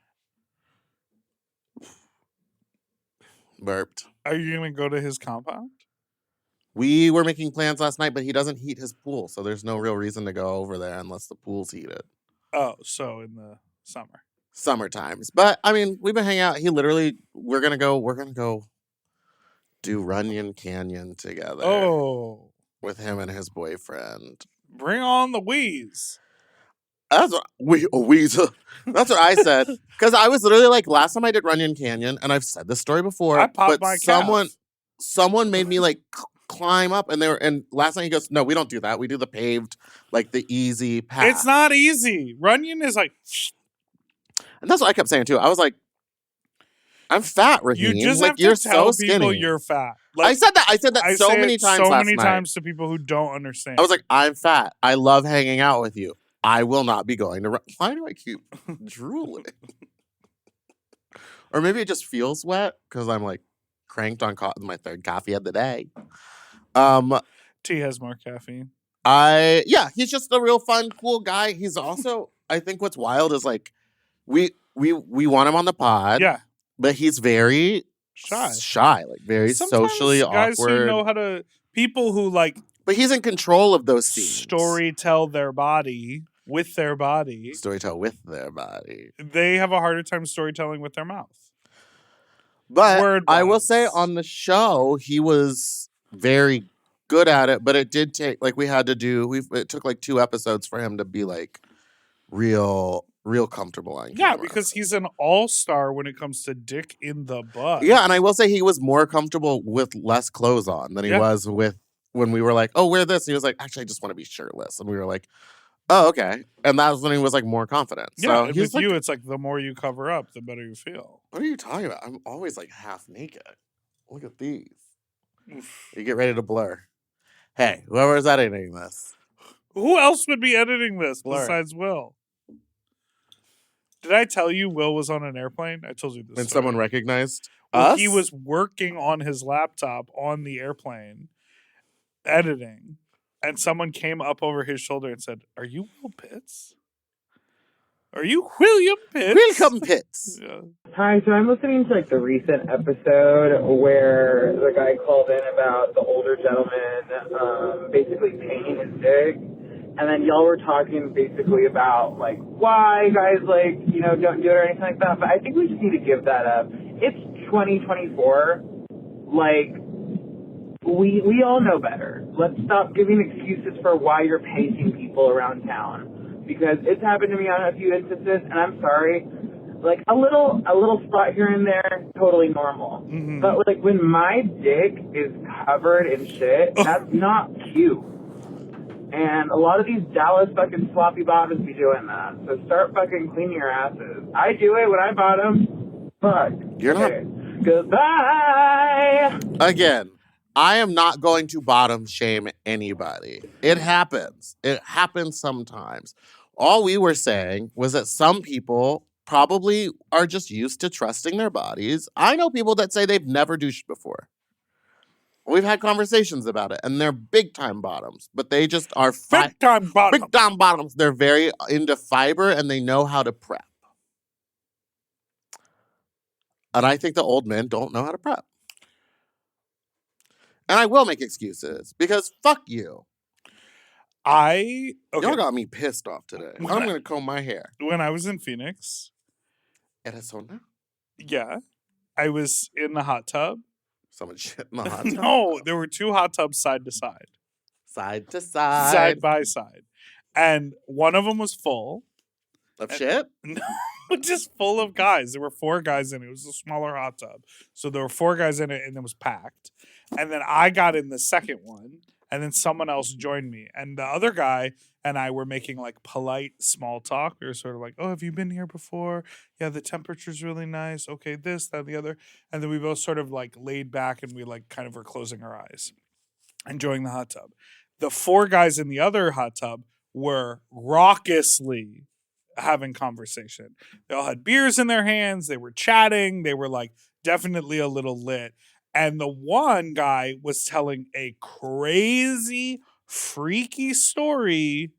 Burped. Are you going to go to his compound? We were making plans last night, but he doesn't heat his pool, so there's no real reason to go over there unless the pool's heated. Oh, so in the Summer times. But I mean, we've been hanging out. We're gonna go do Runyon Canyon together. Oh. With him and his boyfriend. Bring on the wheeze. That's what That's what I said. Because I was literally like, last time I did Runyon Canyon, and I've said this story before, I popped but my calf. someone made me like climb up, and last night he goes, no, we don't do that. We do the paved, like the easy path. It's not easy. Runyon is like, and that's what I kept saying too. I was like, I'm fat, Rhyheim. you just like, have you're to tell so people skinny. you're fat. Like, I said that so say many it times so last many night. times to people who don't understand. I was like, I'm fat. I love hanging out with you. I will not be going to. Why do I keep drooling? Or maybe it just feels wet because I'm like cranked on my third coffee of the day. Tea has more caffeine. He's just a real fun, cool guy. He's also, I think what's wild is like we want him on the pod. Yeah. But he's very shy, like very Sometimes socially guys awkward. who know how to, people who like, but he's in control of those scenes. Storytell their body with their body. Storytell with their body. They have a harder time storytelling with their mouth. But I will say on the show, he was very good at it. But it did take, like, it took like 2 episodes for him to be like real comfortable on camera. Yeah, because he's an all-star when it comes to dick in the butt. Yeah, and I will say he was more comfortable with less clothes on than he was with when we were like, oh, wear this. And he was like, actually, I just want to be shirtless. And we were like, oh, okay. And that was when he was like more confident. Yeah, so with you, it's like the more you cover up, the better you feel. What are you talking about? I'm always like half naked. Look at these. You get ready to blur. Hey, whoever's editing this. Who else would be editing this Blur. besides Will? Did I tell you Will was on an airplane? I told you this. And story. someone recognized Well, us? he was working on his laptop on the airplane, editing, and someone came up over his shoulder and said, "Are you Will Pitts? Are you William Pitts? Welcome, Pitts." Yeah. Hi, so I'm listening to like the recent episode where the guy called in about the older gentleman basically painting his dick. And then y'all were talking basically about like why guys like, don't do it or anything like that. But I think we just need to give that up. It's 2024. Like we all know better. Let's stop giving excuses for why you're pacing people around town. Because it's happened to me on a few instances, and I'm sorry. Like a little spot here and there, totally normal. Mm-hmm. But like when my dick is covered in shit, that's not cute. And a lot of these Dallas fucking sloppy bottoms be doing that. So start fucking cleaning your asses. I do it when I bottom. Fuck. You're okay. Goodbye. Again, I am not going to bottom shame anybody. It happens. It happens sometimes. All we were saying was that some people probably are just used to trusting their bodies. I know people that say they've never douched before. We've had conversations about it, and they're big-time bottoms, but they just are Big-time bottoms. Big-time bottoms. They're very into fiber, and they know how to prep. And I think the old men don't know how to prep. And I will make excuses, because fuck you. Okay. Y'all got me pissed off today. I'm going to comb my hair. When I was in Phoenix. Arizona? Yeah. I was in the hot tub. Someone shit in the hot tub? No, there were 2 hot tubs side to side. Side to side. Side by side. And one of them was full. Of shit? No, just full of guys. There were 4 guys in it. It was a smaller hot tub. So there were 4 guys in it, and it was packed. And then I got in the second one, and then someone else joined me. And the other guy and I were making like polite small talk. We were sort of like, oh, have you been here before? Yeah, the temperature's really nice. Okay, this, that, the other. And then we both sort of like laid back and we like kind of were closing our eyes, enjoying the hot tub. The 4 guys in the other hot tub were raucously having conversation. They all had beers in their hands. They were chatting. They were like definitely a little lit. And the one guy was telling a crazy, freaky story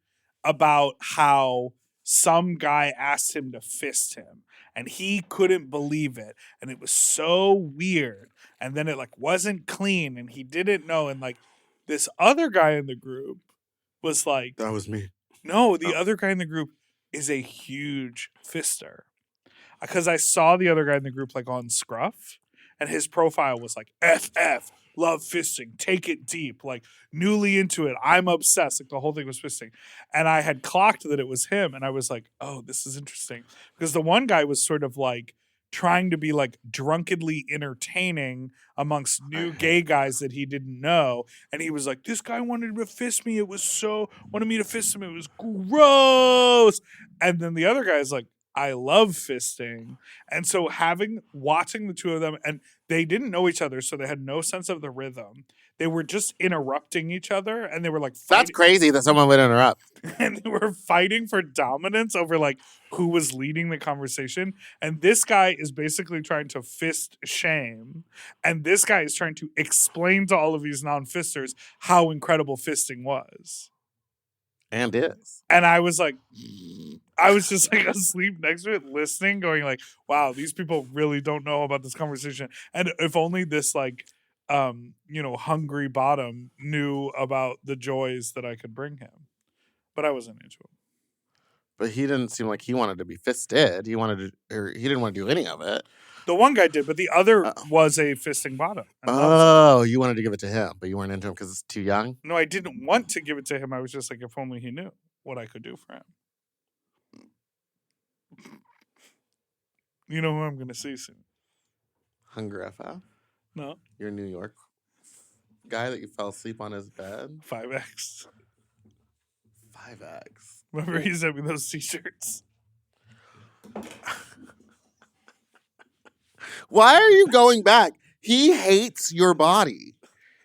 about how some guy asked him to fist him and he couldn't believe it. And it was so weird. And then it like wasn't clean and he didn't know. And like this other guy in the group was like, that was me. No, the other guy in the group is a huge fister. Because I saw the other guy in the group like on Scruff. And his profile was like, FF, love fisting, take it deep, like newly into it. I'm obsessed. Like the whole thing was fisting. And I had clocked that it was him. And I was like, oh, this is interesting. Because the one guy was sort of like trying to be like drunkenly entertaining amongst new gay guys that he didn't know. And he was like, this guy wanted to fist me. Wanted me to fist him. It was gross. And then the other guy is like, I love fisting. And so watching the 2 of them, and they didn't know each other, so they had no sense of the rhythm. They were just interrupting each other, and they were like fighting. That's crazy that someone would interrupt. And they were fighting for dominance over like who was leading the conversation. And this guy is basically trying to fist shame. And this guy is trying to explain to all of these non-fisters how incredible fisting was. And is. And I was like, I was just like asleep next to it, listening, going like, wow, these people really don't know about this conversation. And if only this like, hungry bottom knew about the joys that I could bring him. But I wasn't into him. But he didn't seem like he wanted to be fisted. He didn't want to do any of it. The one guy did, but the other was a fisting bottom. Oh, you wanted to give it to him, but you weren't into him because it's too young? No, I didn't want to give it to him. I was just like, if only he knew what I could do for him. You know who I'm going to see soon? Hunger FF? No. Your New York guy that you fell asleep on his bed? 5X. 5X. Remember he sent me those t-shirts? Why are you going back? He hates your body.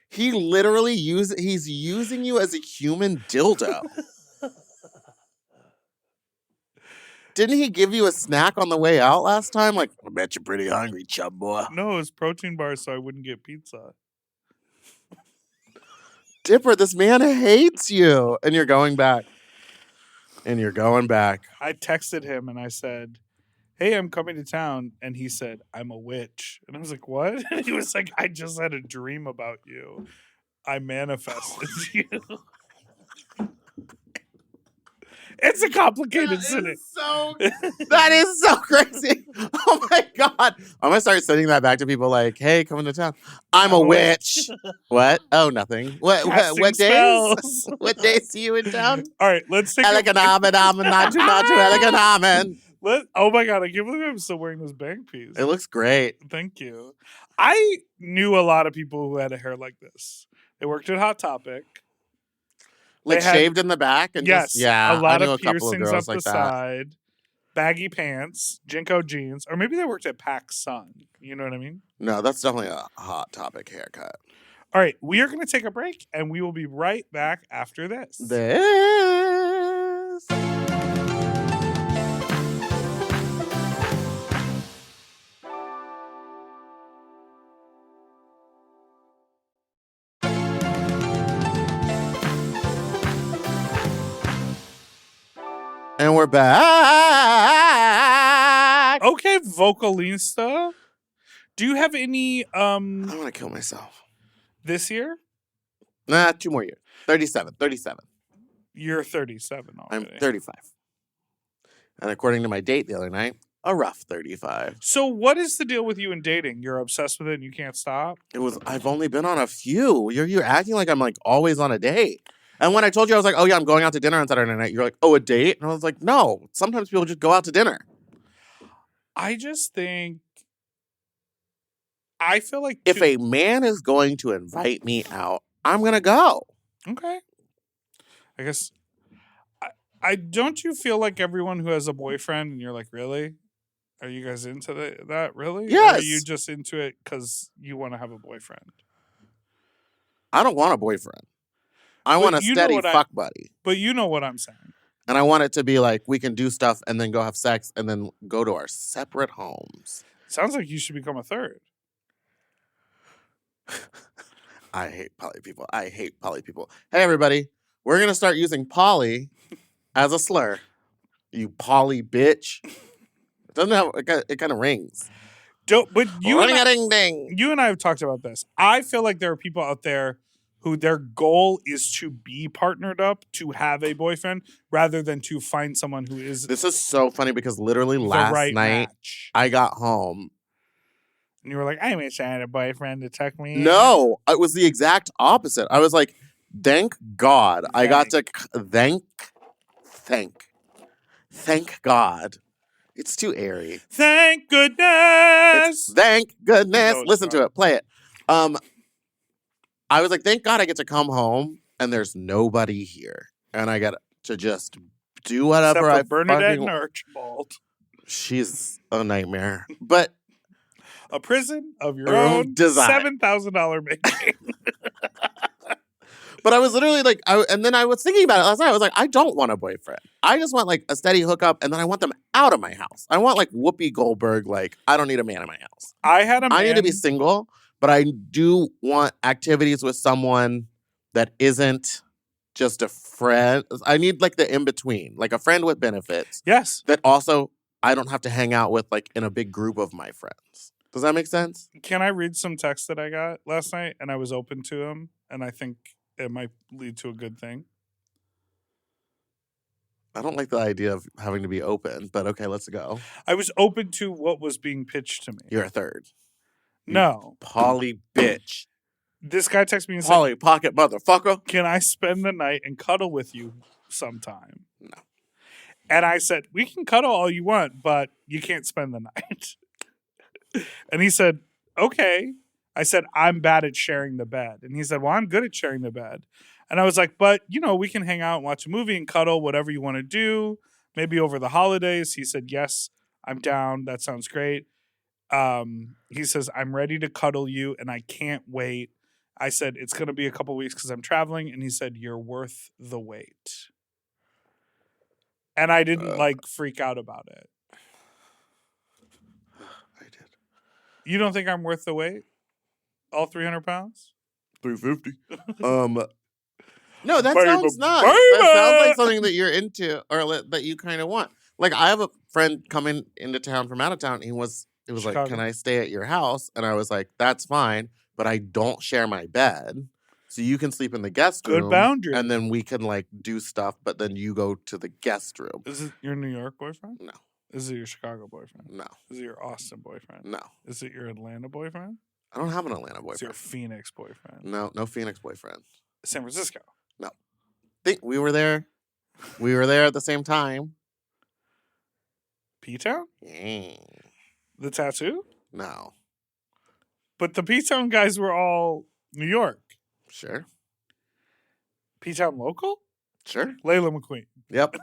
He literally he's using you as a human dildo. Didn't he give you a snack on the way out last time? Like, I bet you're pretty hungry, chub boy. No, it was protein bars so I wouldn't get pizza. Dipper, this man hates you. And you're going back. And you're going back. I texted him and I said, hey, I'm coming to town. And he said, I'm a witch. And I was like, what? And he was like, I just had a dream about you. I manifested you. It's a complicated sentence. That is so crazy. Oh my God. I'm going to start sending that back to people like, hey, coming to town. I'm a witch. What? Oh, nothing. What days? What days see you in town? All right, let's take Oh my God. I can't believe I'm still wearing this bang piece. It looks great. Thank you. I knew a lot of people who had a hair like this. They worked at Hot Topic. Like They had- shaved in the back and yes, just yeah. a lot I knew of a couple of piercings girls up like the that. side, baggy pants, Jinko jeans, or maybe they worked at PacSun. You know what I mean? No, that's definitely a hot topic haircut. All right, we are going to take a break, and we will be right back after this. This. And we're back. Okay, vocalista. Do you have any I want to kill myself. this year? Nah, 2 more years. 37. You're 37 I'm already. 35. And according to my date the other night, a rough 35. So what is the deal with you in dating? You're obsessed with it and you can't stop? I've only been on a few. You're acting like I'm like always on a date. And when I told you, I was like, oh yeah, I'm going out to dinner on Saturday night. You're like, oh, a date? And I was like, no. Sometimes people just go out to dinner. I just think, I feel like If a man is going to invite me out, I'm going to go. Okay. I guess, I don't you feel like everyone who has a boyfriend and you're like, really? Are you guys into that? Really? Yes. Or are you just into it because you want to have a boyfriend? I don't want a boyfriend. I want a steady fuck buddy. But you know what I'm saying. And I want it to be like we can do stuff and then go have sex and then go to our separate homes. Sounds like you should become a third. I hate poly people. Hey, everybody. We're going to start using poly as a slur. You poly bitch. It doesn't have, it kind of rings. But you and Ding. You and I have talked about this. I feel like there are people out there who their goal is to be partnered up, to have a boyfriend, rather than to find someone who is This is so funny because literally last right night match. I got home. And you were like, I wish I had a boyfriend to tuck me in. No, it was the exact opposite. I was like, thank God. I got to thank God. It's too airy. Thank goodness. Thank goodness. No, Listen to it. Play it. I was like, thank God I get to come home and there's nobody here. And I get to just do whatever Except I for Bernadette fucking... and Archibald. She's a nightmare. But a prison of your own design. $7,000 making. But I was literally like, and then I was thinking about it last night. I was like, I don't want a boyfriend. I just want like a steady hookup, and then I want them out of my house. I want like Whoopi Goldberg. Like, I don't need a man in my house. I need to be single, but I do want activities with someone that isn't just a friend. I need like the in between, like a friend with benefits. Yes. That also I don't have to hang out with like in a big group of my friends. Does that make sense? Can I read some texts that I got last night? And I was open to them, and I think it might lead to a good thing. I don't like the idea of having to be open, but okay, let's go. I was open to what was being pitched to me. You're a third. No. Poly bitch. This guy texted me and said, Polly pocket motherfucker. Can I spend the night and cuddle with you sometime? No. And I said, we can cuddle all you want, but you can't spend the night. And he said, okay. I said, I'm bad at sharing the bed. And he said, well, I'm good at sharing the bed. And I was like, but, you know, we can hang out and watch a movie and cuddle, whatever you want to do, maybe over the holidays. He said, yes, I'm down. That sounds great. He says, I'm ready to cuddle you and I can't wait. I said, it's going to be a couple weeks because I'm traveling. And he said, you're worth the wait. And I didn't freak out about it. I did. You don't think I'm worth the wait? All 300 pounds? 350. No, that Baby, sounds nice. baby. That sounds like something that you're into or that you kind of want. Like I have a friend coming into town from out of town. It was Chicago. like, can I stay at your house? And I was like, that's fine, but I don't share my bed. So you can sleep in the guest room. Good boundary. And then we can like do stuff, but then you go to the guest room. Is it your New York boyfriend? No. Is it your Chicago boyfriend? No. Is it your Austin boyfriend? No. Is it your Atlanta boyfriend? I don't have an Atlanta boyfriend. Is it your Phoenix boyfriend? No Phoenix boyfriend. San Francisco? No. Think we were there. We were there at the same time. P-Town? Yeah. The tattoo? No. But the P-Town guys were all New York. Sure. P-Town local? Sure. Layla McQueen. Yep.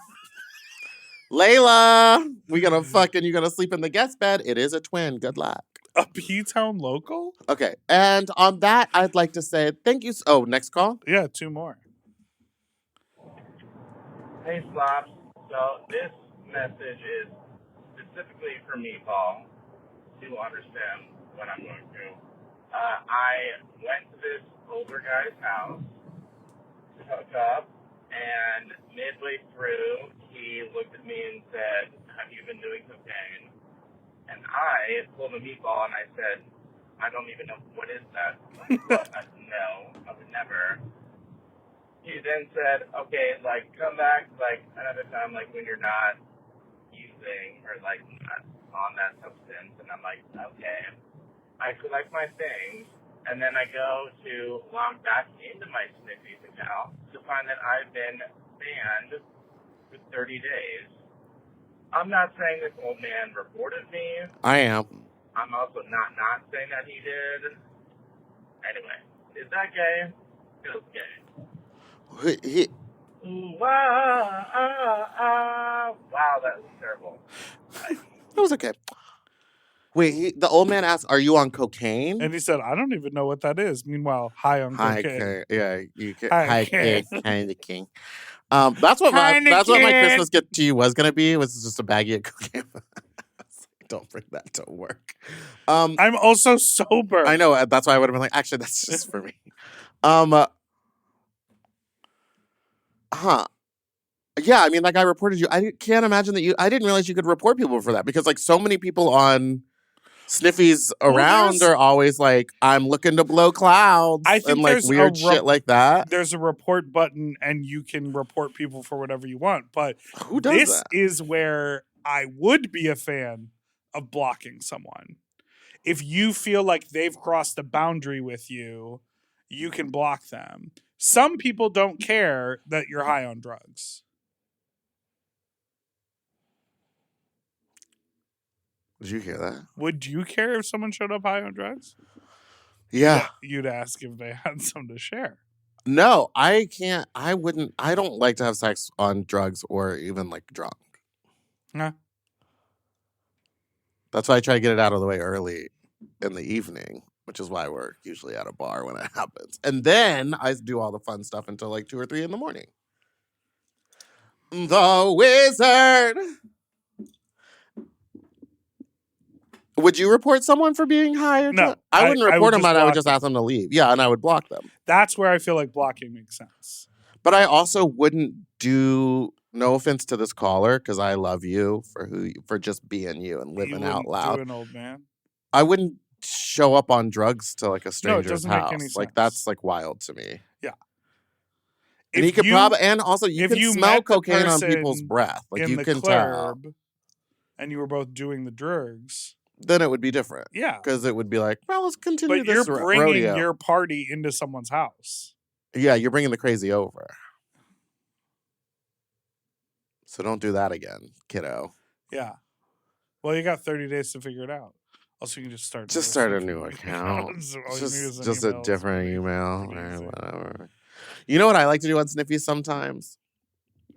Layla, you gonna sleep in the guest bed. It is a twin. Good luck. A P-Town local? Okay. And on that, I'd like to say thank you. Oh, next call? Yeah, 2 more. Hey, Slops. So this message is specifically for me, Paul, to understand what I'm going through. I went to this older guy's house to hook up, and midway through, he looked at me and said, "Have you been doing cocaine?" And I pulled a meatball and I said, "I don't even know what is that." No, I would never. He then said, "Okay, like, come back, like, another time, like, when you're not using or, like, not on that substance." And I'm like, okay. I collect my things, and then I go to log back into my Sniffies account to find that I've been banned for 30 days. I'm not saying this old man reported me. I am. I'm also not saying that he did. Anyway, is that gay? Feels gay. Wow, that was terrible. It was okay. Wait, the old man asked, "Are you on cocaine?" And he said, "I don't even know what that is." Meanwhile, high on cocaine. Yeah, you can. Hi, Kind of king. That's what my Christmas gift to you was gonna be. It was just a baggie of cocaine. Don't bring that to work. I'm also sober. I know. That's why I would have been like, actually, that's just for me. Yeah, I mean, that guy reported you. I can't imagine that I didn't realize you could report people for that because, like, so many people on Sniffies around are always like, "I'm looking to blow clouds," I think and like weird shit like that. There's a report button, and you can report people for whatever you want. But who does this that? is where I would be a fan of blocking someone. If you feel like they've crossed a boundary with you, you can block them. Some people don't care that you're high on drugs. Did you hear that? Would you care if someone showed up high on drugs? Yeah. You'd ask if they had some to share. No, I can't. I wouldn't. I don't like to have sex on drugs or even like drunk. Yeah. That's why I try to get it out of the way early in the evening, which is why we're usually at a bar when it happens. And then I do all the fun stuff until like 2 or 3 in the morning. The Wizard. Would you report someone for being high or drunk? No, I wouldn't report them, but I would just block ask them to leave. Yeah, and I would block them. That's where I feel like blocking makes sense. But I also wouldn't do, no offense to this caller, because I love you for just being you and living out loud. Do an old man. I wouldn't show up on drugs to like a stranger's doesn't house. make any sense. Like that's like wild to me. Yeah. And he could probably, and also you can smell cocaine on people's breath. Like you can tell. And you were both doing the drugs. Then it would be different. Yeah. Because it would be like, well, let's continue this this But you're bringing rodeo. your party into someone's house. Yeah, you're bringing the crazy over. So don't do that again, kiddo. Yeah. Well, you got 30 days to figure it out. Also, you can just start. Just start a new account. just a different email or whatever. You know what I like to do on Sniffies sometimes?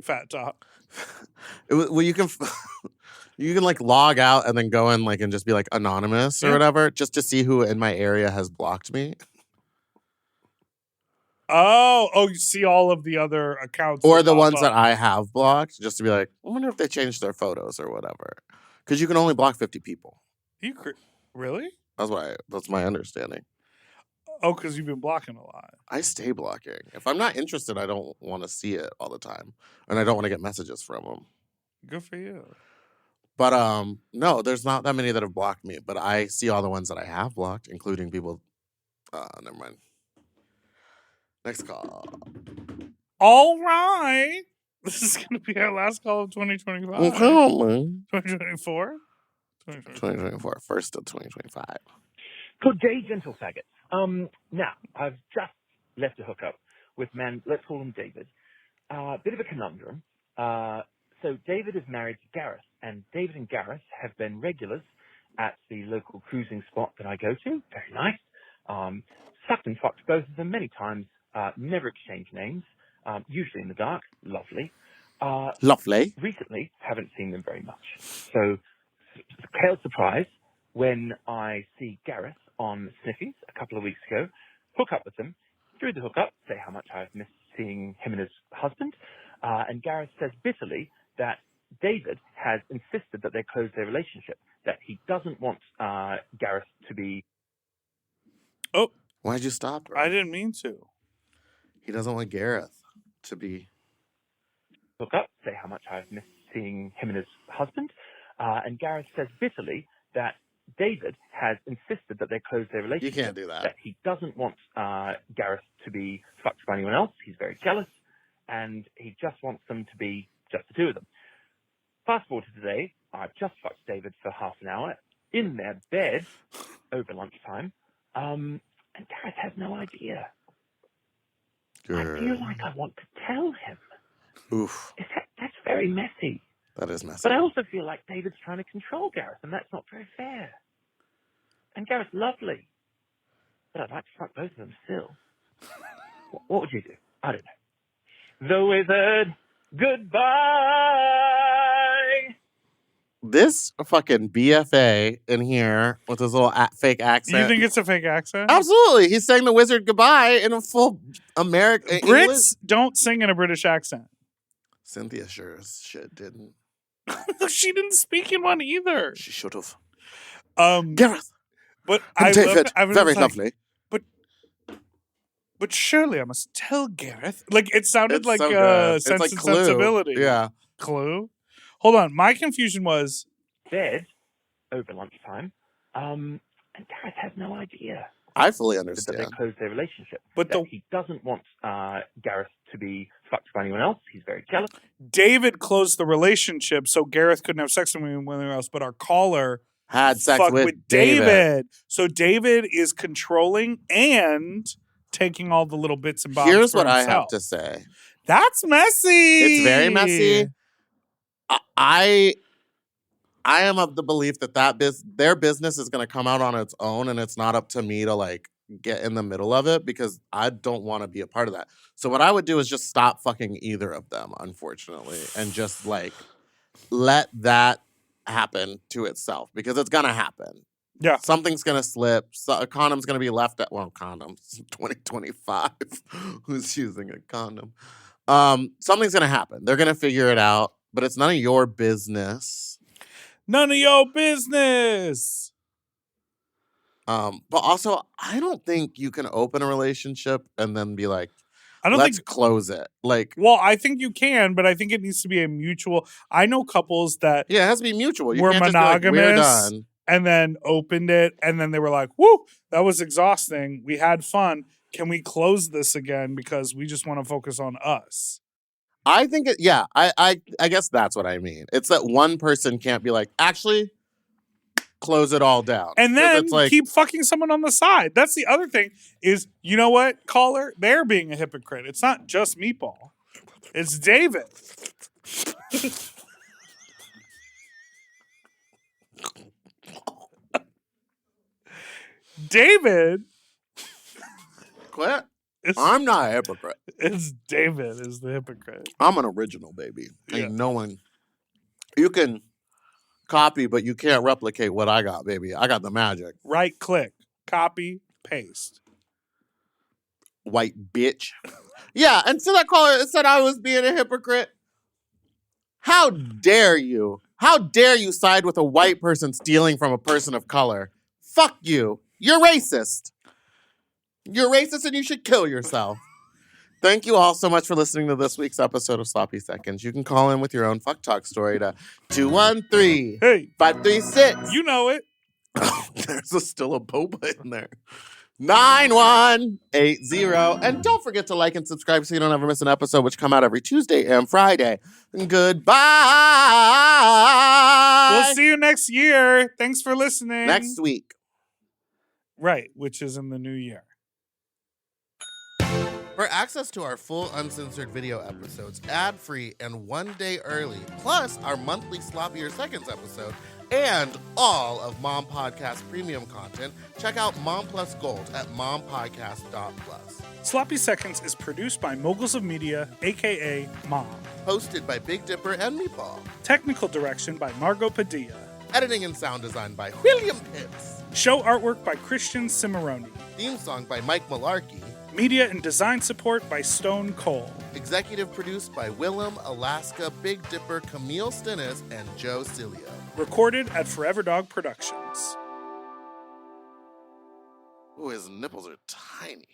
Fat talk. Well, you can like log out and then go in like and just be like anonymous or whatever, just to see who in my area has blocked me. Oh, you see all of the other accounts. Or the ones that I have blocked, just to be like, I wonder if they changed their photos or whatever. Because you can only block 50 people. Really? That's my understanding. Oh, because you've been blocking a lot. I stay blocking. If I'm not interested, I don't want to see it all the time. And I don't want to get messages from them. Good for you. But no, there's not that many that have blocked me. But I see all the ones that I have blocked, including people. Never mind. Next call. All right. This is going to be our last call of 2025. Okay. 2024? 2024. First of 2025. Good day, gentle faggots. Now, I've just left a hookup with man, let's call him David. Bit of a conundrum. So David is married to Gareth, and David and Gareth have been regulars at the local cruising spot that I go to. Very nice. Sucked and fucked both of them many times. Never exchanged names. usually in the dark. Lovely. Lovely. Recently, haven't seen them very much. So, pale surprise when I see Gareth on Sniffies a couple of weeks ago, hook up with him, through the hookup, say how much I've missed seeing him and his husband, and Gareth says bitterly that David has insisted that they close their relationship, that he doesn't want Gareth to be... Oh. Why'd you stop, bro? I didn't mean to. He doesn't want Gareth to be... Hook up, say how much I've missed seeing him and his husband, and Gareth says bitterly that David has insisted that they close their relationship. You can't do that. That he doesn't want Gareth to be fucked by anyone else. He's very jealous, and he just wants them to be just the two of them. Fast forward to today, I've just fucked David for half an hour in their bed over lunchtime, and Gareth has no idea. I feel like I want to tell him. Oof. That's very messy. That is messy. But I also feel like David's trying to control Gareth, and that's not very fair. And Gareth's lovely. But I'd like to fuck both of them still. What would you do? I don't know. The Wizard, goodbye! This fucking BFA in here with his little fake accent. You think it's a fake accent? Absolutely. He's saying the Wizard goodbye in a full American Brits English. don't sing in a British accent. Cynthia sure as shit didn't. She didn't speak in one either. She should have. Gareth. But I David, love it. very lovely. But surely I must tell Gareth. Like it sounded It's like so good. It's Sense like and Clue. Sensibility. Yeah. Clue. Hold on. My confusion was bed over lunchtime, and Gareth has no idea. I fully That understand. they close their relationship. But that he doesn't want Gareth to be fucked by anyone else. He's very jealous. David closed the relationship so Gareth couldn't have sex with anyone else, but our caller had sex fucked with David. So David is controlling and taking all the little bits and bobs. Here's for what I himself. have to say. That's messy. It's very messy. I am of the belief that their business is going to come out on its own, and it's not up to me to like get in the middle of it because I don't want to be a part of that. So what I would do is just stop fucking either of them, unfortunately, and just like let that happen to itself because it's going to happen. Yeah. Something's going to slip. So a condom's going to be left at, well, condoms, 2025. Who's using a condom? Something's going to happen. They're going to figure it out, but it's none of your business. None of your business. But also, I don't think you can open a relationship and then be like, let's close it. Like, well, I think you can, but I think it needs to be a mutual. I know couples that it has to be mutual. You were can't just be like, monogamous we're done. and then opened it, and then they were like, "Woo, that was exhausting. We had fun. Can we close this again because we just want to focus on us?" I think I guess that's what I mean. It's that one person can't be like, actually, close it all down. And then it's like, keep fucking someone on the side. That's the other thing is, you know what, caller? They're being a hypocrite. It's not just Meatball. It's David. David. Quit. I'm not a hypocrite. It's David is the hypocrite. I'm an original, baby. Yeah. Ain't no one. You can copy, but you can't replicate what I got, baby. I got the magic. Right click, copy, paste. White bitch. Yeah, and so that caller said I was being a hypocrite. How dare you? How dare you side with a white person stealing from a person of color? Fuck you. You're racist. You're racist and you should kill yourself. Thank you all so much for listening to this week's episode of Sloppy Seconds. You can call in with your own fuck talk story to 213-536. You know it. There's still a boba in there. 9180. And don't forget to like and subscribe so you don't ever miss an episode, which come out every Tuesday and Friday. Goodbye. We'll see you next year. Thanks for listening. Next week. Right, which is in the new year. For access to our full uncensored video episodes, ad-free and 1 day early, plus our monthly Sloppier Seconds episode, and all of Mom Podcast premium content, check out Mom Plus Gold at mompodcast.plus. Sloppy Seconds is produced by Moguls of Media, aka Mom. Hosted by Big Dipper and Meatball. Technical direction by Margot Padilla. Editing and sound design by William Pitts. Show artwork by Christian Cimarroni. Theme song by Mike Malarkey. Media and design support by Stone Cole. Executive produced by Willem, Alaska, Big Dipper, Camille Stennis, and Joe Cilio. Recorded at Forever Dog Productions. Ooh, his nipples are tiny.